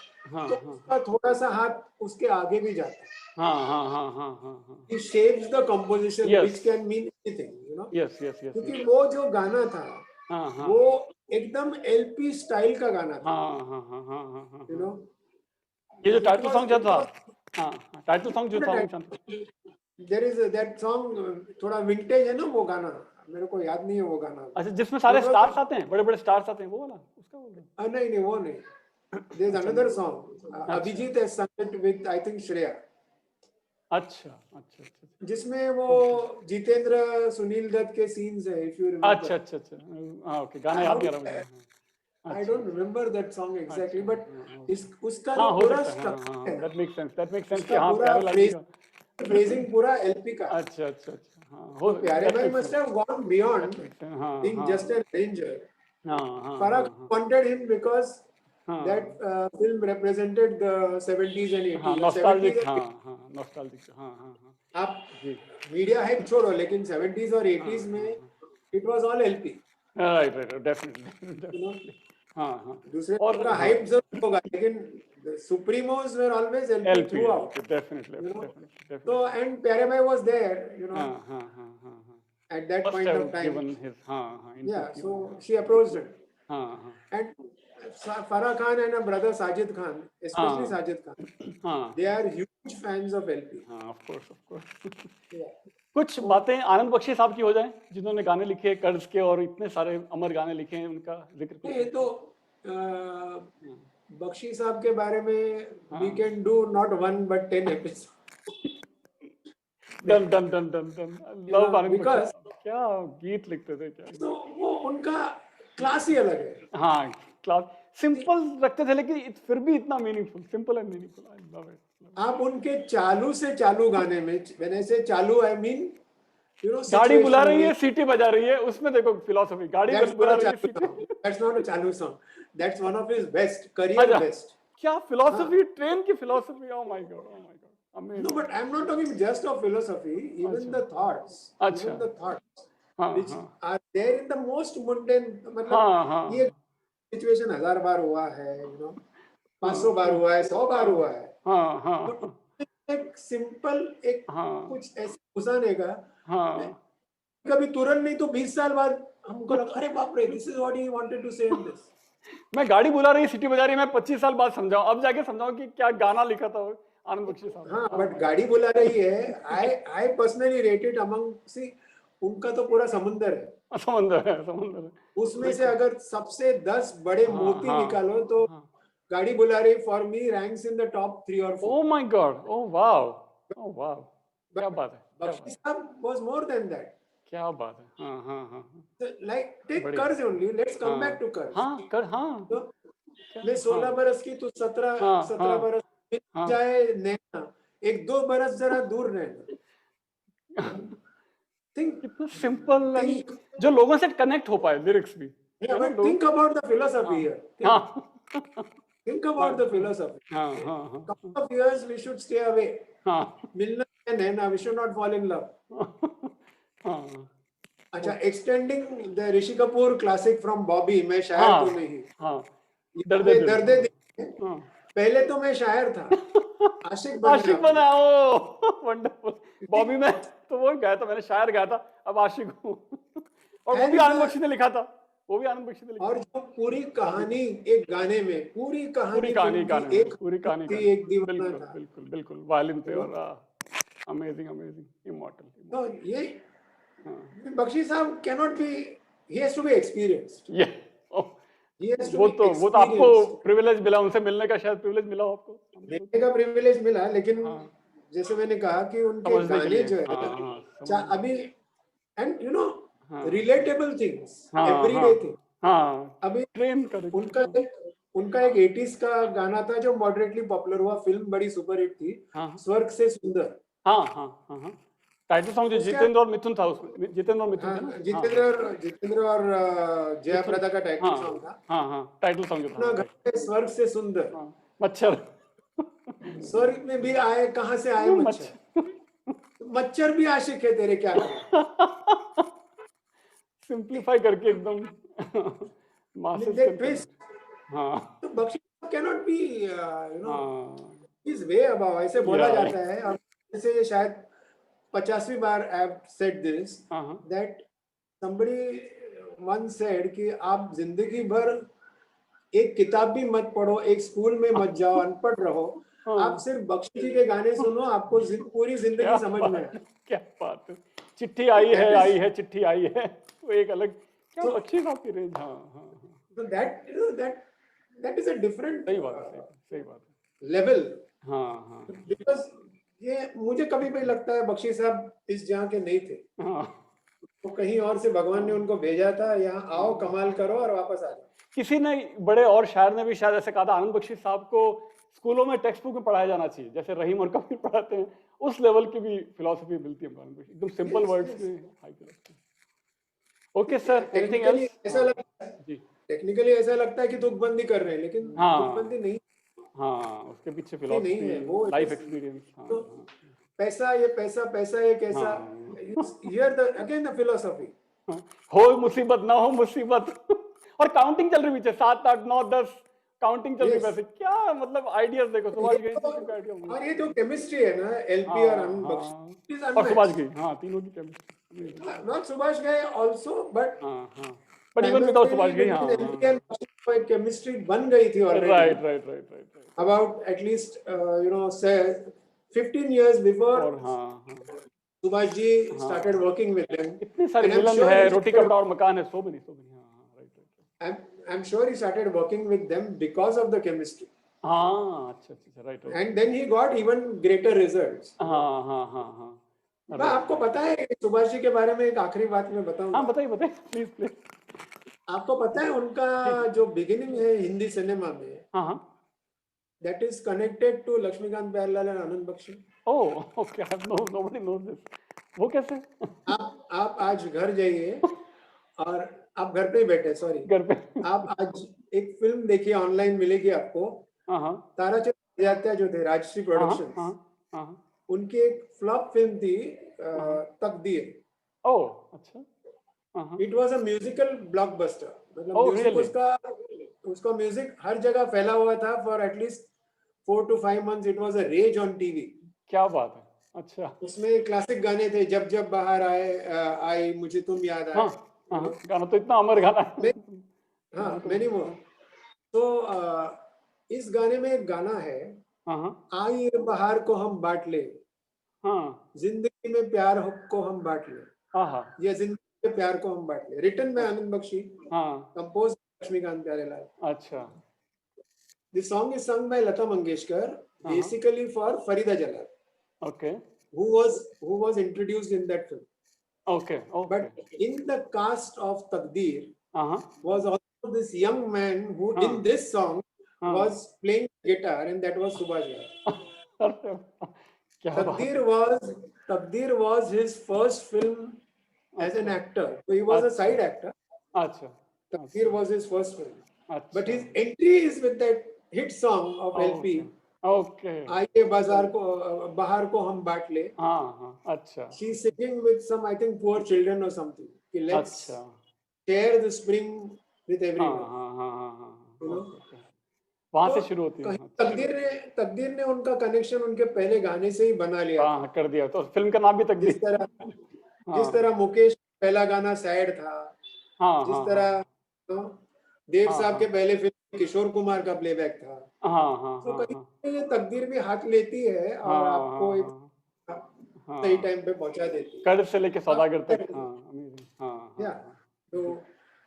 तो उसका थोड़ा सा हाथ उसके आगे भी जाता है. He shapes the composition, which can mean anything, you know. Yes. क्योंकि वो जो गाना था वो एकदम LP स्टाइल का गाना था. You know. ये जो टाइटल सॉन्ग जो था, टाइटल सॉन्ग जो था, there is that song, थोड़ा विंटेज है ना वो गाना, मेरे को याद नहीं है वो गाना. अच्छा, जिसमें सारे स्टार्स आते हैं, बड़े स्टार्स आते हैं, वो वाला उसका बोल रहे हैं? नहीं वो नहीं. There's another song. Abhijit has sung it with I think Shreya. अच्छा. जिसमें वो जितेंद्र सुनील दत्त के सीन्स है, if you remember. अच्छा. ओके, गाना याद नहीं आ रहा मुझे. I don't remember that song exactly, but उसका पूरा स्ट्रक्चर. That makes sense कि हाँ प्यारे लगेगा. Phrasing पूरा LP का. अच्छा. हो प्यारे भाई must have gone beyond being just an arranger. Farah wanted him because that film represented the 70s and 80s. Nostalgic. आप मीडिया हाइप छोड़ो, लेकिन 70s और 80s में it was all LP. Right, definitely. दूसरे का हाइप जरूर होगा, लेकिन Supremos were always LP throughout. Definitely. So and प्यारे भाई was there, you know, at that point of time. Given his, yeah, so she approached him. And Farah Khan and her brother Sajid Khan, especially Sajid Khan, they are huge fans of LP. Of course. कुछ बातें आनंद बख्शी साहब की हो जाए, जिन्होंने गाने लिखे कर्ज के और इतने सारे अमर गाने लिखे हैं, उनका जिक्र. ये तो बख्शी साहब के बारे में we can do not 1 but 10 episodes. Done. Love आनंद बख्शी. क्या गीत लिखते थे, क्या. तो वो उनका क्लास ही अलग है. क्लास सिंपल रखते थे, लेकिन फिर भी इतना meaningful, simple and meaningful. I love it. आप उनके चालू से चालू गाने में, when I say चालू I mean you know गाड़ी बुला situation रही है, में सीटी बजा रही है, उसमें देखो फिलॉसफी, गाड़ी that's बुला not a रही है, Chalu सीटी। song. That's not a Chalu song. That's one of his best career अच्छा, best. क्या फिलॉसफी, ट्रेन की philosophy, oh my God, oh my God, No, amazing. but I'm not talking just of philosophy. Even अच्छा, the thoughts, अच्छा, even the thoughts हाँ which हाँ are there in the most mundane. मतलब हाँ हाँ ये situation 1000 बार हुआ है, you know, 500 बार हाँ हुआ है, 100 बार हुआ है, हाँ but हाँ एक सिंपल एक हाँ कुछ ऐसे घुसाने का, हाँ, कभी तुरंत नहीं तो 20 साल बाद हमको लगा अरे बाप रे, this is what he wanted to say in this. मैं गाड़ी बुला रही है, सिटी बजा रही है, मैं 25 साल बाद समझाऊं, अब जाके समझाऊं कि क्या गाना लिखा था वो आनंद बख्शी साहब ने। हाँ, Oh बट my गाड़ी बुला रही है, आई पर्सनली रेटेड अमंग सी, उनका तो पूरा समुंदर है, God, समंदर है, समंदर है, उसमें से बिल्कुल। अगर सबसे 10 बड़े हाँ मोती हाँ निकालो तो हाँ, गाड़ी बुला रही for me ranks in the top 3 और 4। Oh my God, oh wow, oh wow, क्या बट बात है, क्या बात बख्शी है, साहब वाज मोर देन दैट। क्या बात है, हाँ हाँ हाँ हाँ, लाइक टेक बढ़िया, कर्ज ओनली, लेट्स कम बैक हाँ टू कर्ज। हाँ कर, हाँ तो क्या, मैं हाँ 16 बरस की, तू 17 हाँ 17 हाँ बरस मिल हाँ जाए नैना, एक 2 बरस जरा दूर रहना। थिंक कितना सिंपल एंड थिंक जो लोगों से कनेक्ट हो पाए लिरिक्स भी, Yeah, है ना but लोग। think about the philosophy हाँ here. हाँ Think हाँ about the philosophy. हाँ हाँ हाँ Couple of years we should stay away. हाँ मिलना है नैना, we should not fall in love. हाँ अच्छा, extending the Rishi Kapoor classic from Bobby, मैं शायर तो हाँ नहीं, हाँ, यहाँ दर्द पे दिल, दर्दे हाँ दिल है। हाँ पहले तो मैं शायर था, आशिक बना आशिक आपने। बनाओ, वंडरफुल। बॉबी में तो वो गाया था मैंने, शायर गाया था, अब आशिक हूँ। और वो भी And आनंद बख्शी ने लिखा था, वो भी आनंद बख्शी ने लिखा और था। जो पूरी बॉबी कहानी एक गाने में, पूरी पूरी कहानी कहानी फिल्म की, गाने में, एक पूरी कहानी थी, गाने एक में, दीवाना बिल्कुल था, बिल्कुल बिल्कुल, वायलिन पे you know? और अमेजिंग अमेजिंग, इमॉर्टल, तो ये हाँ बख्शी साहब cannot be, he has to be experienced. ये ओह, He has to वो be तो आपको experienced. प्रिविलेज मिला, उनसे मिलने का शायद प्रिविलेज मिला हो आपको, मिलने का प्रिविलेज मिला, लेकिन हाँ जैसे मैंने कहा कि उनके समझने के गाने लिए, जो है हाँ हाँ समझने, अभी, एंड यू नो, हाँ रिलेटेबल थिंग्स, हाँ एवरीडे हाँ थिंग। हाँ, अभी ट्रेन कर, उनका एक 80s का गाना था जो मॉडरेटली पॉपुलर हुआ, फिल्म बड़ी सुपरहिट थी, हाँ स्वर्ग से सुंदर। हाँ हाँ हाँ हाँ, टाइटल सॉन्ग जो उसके जितेंद्र और मिथुन था, उसमें जितेंद्र और मिथुन थे ना, हाँ, हाँ हाँ जितेंद्र और जया मिथुन, प्रदा का टाइटल हाँ सॉन्ग था। हाँ हाँ, टाइटल सॉन्ग जो था, अपना हाँ घर राइट, है स्वर्ग से सुंदर, हाँ मच्छर, स्वर्ग में भी आए, कहाँ से आए मच्छर, मच्छर, मच्छर भी आशिक है तेरे, क्या करें। सिंप्लीफाई करके एकदम मासेस द तक ट्विस्ट, कनेक्ट, हाँ तो Bakshi cannot be, you know, हाँ, इज वे अबाउट, ऐसे बोला या जाता है। अब जैसे शायद 50वीं बार आई हैव सेड दिस, हाँ हाँ दैट somebody once said कि आप जिंदगी भर एक किताब भी मत पढ़ो, एक स्कूल में मत जाओ, अनपढ़ रहो, आप हाँ, सिर्फ बख्शी जी के गाने सुनो, आपको पूरी क्या जिंदगी समझ में बात आए। है, क्या बात है, चिट्ठी आई है चिट्ठी आई है, वो एक अलग, क्या So, बख्शी साहब की रेंज, हाँ हाँ हाँ, so that, you know, that is a different सही बात है, सही बात है, level, हाँ हाँ because ये मुझे कभी भी लगता है बख्शी साहब इस जहाँ के नहीं थे, हाँ तो कहीं और से भगवान ने उनको भेजा था, यहाँ आओ हाँ, कमाल करो और वापस आ जाओ। किसी ने, बड़े और शायर ने भी शायद ऐसे कहा था, आनंद बख्शी साहब को स्कूलों में टेक्स्ट बुक में पढ़ाया जाना चाहिए, जैसे रहीम और कबीर पढ़ाते हैं, उस लेवल की भी फिलॉसफी मिलती है आनंद बख्शी, एकदम सिंपल Yes, वर्ड्स yes. में, high philosophy. Okay sir, anything technically else? ऐसा लगता है, जी, टेक्निकली ऐसा लगता है कि तुकबंदी कर रहे हैं, लेकिन हाँ तुकबंदी नहीं, हाँ, उसके पीछे नहीं फिलॉसफी, है वो। लाइफ एक्सपीरियंस, हाँ तो हाँ पैसा, ये पैसा, पैसा ये कैसा, हाँ here the again the philosophy. हाँ, हो मुसीबत ना हो मुसीबत, और काउंटिंग चल रही पीछे, 7 8 9 10 काउंटिंग चल रही, यस, पैसे, क्या मतलब आइडियाज देखो, सुभाष घई जी के आइडिया होंगे, और ये जो केमिस्ट्री है ना, एलपी और हाँ आनंद हाँ, बख्शी, इज और सुभाष अनमैच्ड। घई, हाँ तीनों की chemistry, not Subhash Ghai also, but हाँ हाँ, but even without Subhash primarily Ghai, हाँ between एलपी हाँ, एंड बख्शी को एक केमिस्ट्री बन गई थी already, right right right right right, about at least you know, say 15 years before और हाँ हाँ Subhash ji हाँ, started working with them, इतनी सारी, and मिलन है, रोटी कपड़ा और मकान है, सो मेनी, हाँ हाँ, right right, I'm sure he started working with them because of the chemistry, हाँ अच्छा अच्छा, right right, and then he got even greater results. हाँ हाँ हाँ हाँ, मैं आपको पता है सुभाष जी के बारे में एक आखिरी बात मैं हाँ बताऊंगा। बताइए बताइए, प्लीज प्लीज, आपको पता है उनका जो बिगिनिंग है हिंदी सिनेमा में, हाँ हाँ, that is connected to Laxmikant Pyarelal and Anand Bakshi. Oh, okay. I have nobody knows this. वो कैसे? आप आज घर जाइए और आप घर पे ही बैठे, सॉरी, घर पे? आप आज एक फिल्म देखिए, ऑनलाइन मिलेगी आपको, हाँ ताराचंद बजात्या जो थे, राजश्री हाँ प्रोडक्शंस, हाँ हाँ। उनकी एक फ्लॉप फिल्म थी तकदीर। ओह, अच्छा। हाँ। It was a musical blockbuster, मतलब ओह, म्यूजिक रियली? उसका म्यूजिक हर जगह फैला हुआ था for at least 4 to 5 months। It was a rage on TV. क्या बात है, अच्छा। उसमें क्लासिक गाने थे, जब जब बाहर आई मुझे तुम याद हाँ आए, यू नो। गाना तो इतना अमर गाना है। हाँ, वो तो मैनी मोर। तो इस गाने में एक गाना है, हाँ आइए बाहर को हम बांट ले, हाँ जिंदगी में प्यार को हम बांट ले, हाँ हाँ। या जिंदगी में प्यार को हम बांट ले। रिटन बाय आनंद बख्शी, हाँ, कंपोज लक्ष्मीकांत प्यारेलाल। अच्छा। This song is sung by Lata Mangeshkar, हाँ, basically for Farida Jalal, okay who was introduced in that film. Okay okay. But in the cast of Takdeer हाँ was also this young man who, हाँ in this song, हाँ। was playing guitar, and that was Subhash Ghai. अरे, क्या बात है। Takdeer was his first film as an अच्छा actor. So he was a अच्छा side actor. अच्छा Takdeer was his first film. But अच्छा। his entry is with that hit song of okay LP, okay. आइए बाजार को बाहर को हम बांट ले। हाँ हाँ, अच्छा She's singing with some, I think, poor children or something. कि let's अच्छा। share the spring with हाँ everyone. हाँ हाँ हाँ हाँ, You know? ओके। वहां तो से शुरू होती है। कहीं अच्छा। तकदीर ने उनका कनेक्शन उनके पहले गाने से ही बना लिया हाँ था। हाँ, कर दिया तो फिल्म का नाम भी तक जिस तरह जिस हाँ तरह मुकेश का पहला गाना सैड था, हाँ जिस हाँ तरह हाँ देव हाँ साहब के हाँ पहले फिल्म किशोर कुमार का प्लेबैक था। हाँ हाँ तो हाँ कहीं हाँ ये तकदीर भी हाथ लेती है और हाँ आपको हाँ एक हाँ सही हाँ। टाइम पे पहुंचा देती कर्ज से लेके है। सौदागर तक, हाँ amazing, हाँ हाँ Yeah. हाँ So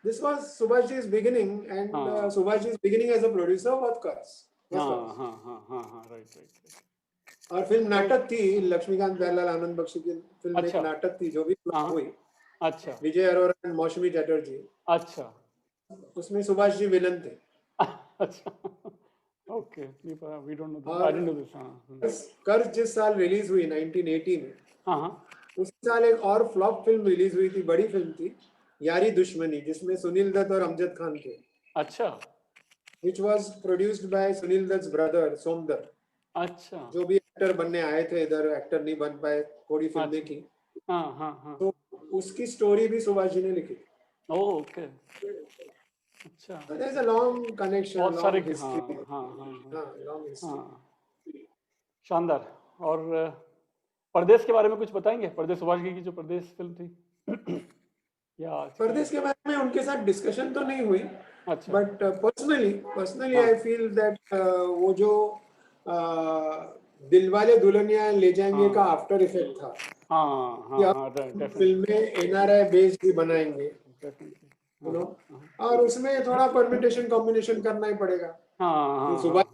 this was Subhashji's beginning, and हाँ Subhashji's beginning as a producer was Curse. हाँ Was Curse. हाँ हाँ हाँ हाँ, राइट राइट। और फिल्म तो नाटक थी, लक्ष्मीकांत प्यारेलाल आनंद बख्शी की फिल्म एक अच्छा नाटक थी जो भी हाँ flop हुई, अच्छा विजय अरोरा और मौसमी चटर्जी। अच्छा उसमें सुभाष जी विलन थे। अच्छा, ओके, नहीं पता, वी डोंट नो दिस, आई और डिडंट नो दिस। हाँ कर्ज जिस साल रिलीज हुई 1980 में, हाँ हाँ। उस साल एक और फ्लॉप फिल्म रिलीज हुई थी, बड़ी फिल्म थी, यारी दुश्मनी, जिसमें सुनील दत्त और अमजद खान थे, अच्छा which was produced by Sunil दत्त's brother Somdatt, अच्छा जो भी एक्टर बनने आए थे इधर, एक्टर नहीं बन पाए, थोड़ी फिल्में अच्छा। की। हाँ हाँ हाँ, तो उसकी स्टोरी भी सुभाष जी ने लिखी। ओके, अच्छा। There is a long connection, बहुत सारे, long हाँ history. हाँ हाँ हाँ, long history. हाँ, शानदार। और परदेश के बारे में कुछ बताएंगे? परदेश, सुभाष घई की जो परदेश फिल्म थी या परदेश के बारे में उनके साथ डिस्कशन तो नहीं हुई, अच्छा बट पर्सनली हाँ आई फील दैट वो जो दिलवाले दुल्हनिया ले जाएंगे हाँ का आफ्टर इफेक्ट था हाँ कि हाँ अब हाँ, हम डेफिनेटली फिल्में एनआरआई बेस्ड भी बनाएंगे, डेफिनेटली, यू हाँ नो, हाँ और उसमें थोड़ा परमिटेशन कॉम्बिनेशन करना ही पड़ेगा। हाँ तो हाँ हाँ सुबह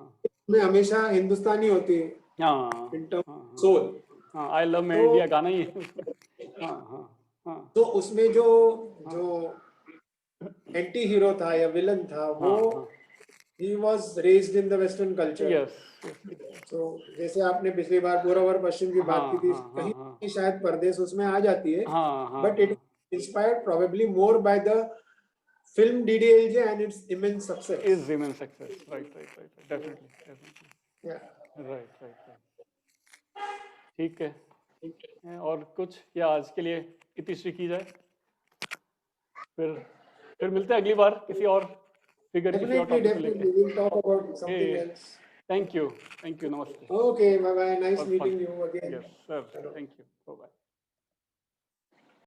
में हमेशा हिंदुस्तानी होती है हाँ इन हाँ टर्म हाँ सोल। हाँ, आई लव मैं तो इंडिया गाना ही है उसमें। हाँ हाँ हाँ तो उसमें जो हाँ जो एंटी हीरो था या विलन था, वो हाँ हाँ, he was raised in the western culture. Yes, So जैसे आपने पिछली बार पूर्व और पश्चिम की बात की हाँ थी, हाँ हाँ कहीं हाँ कहीं शायद परदेश उसमें आ जाती है, हाँ हाँ but it हाँ, is inspired probably more by the film DDLJ and its immense success. Is human success, right right right, definitely definitely, Yeah. Right right right, ठीक है। और कुछ, या आज के लिए इतिश्री की जाए, फिर फिर मिलते हैं अगली बार किसी और फिगर, किसी और टॉपिक को लेके। Definitely, we'll talk about something else. Thank you, नमस्ते। Okay, bye bye. Nice और फन, meeting you again. Yes sir, Hello. Thank you, bye.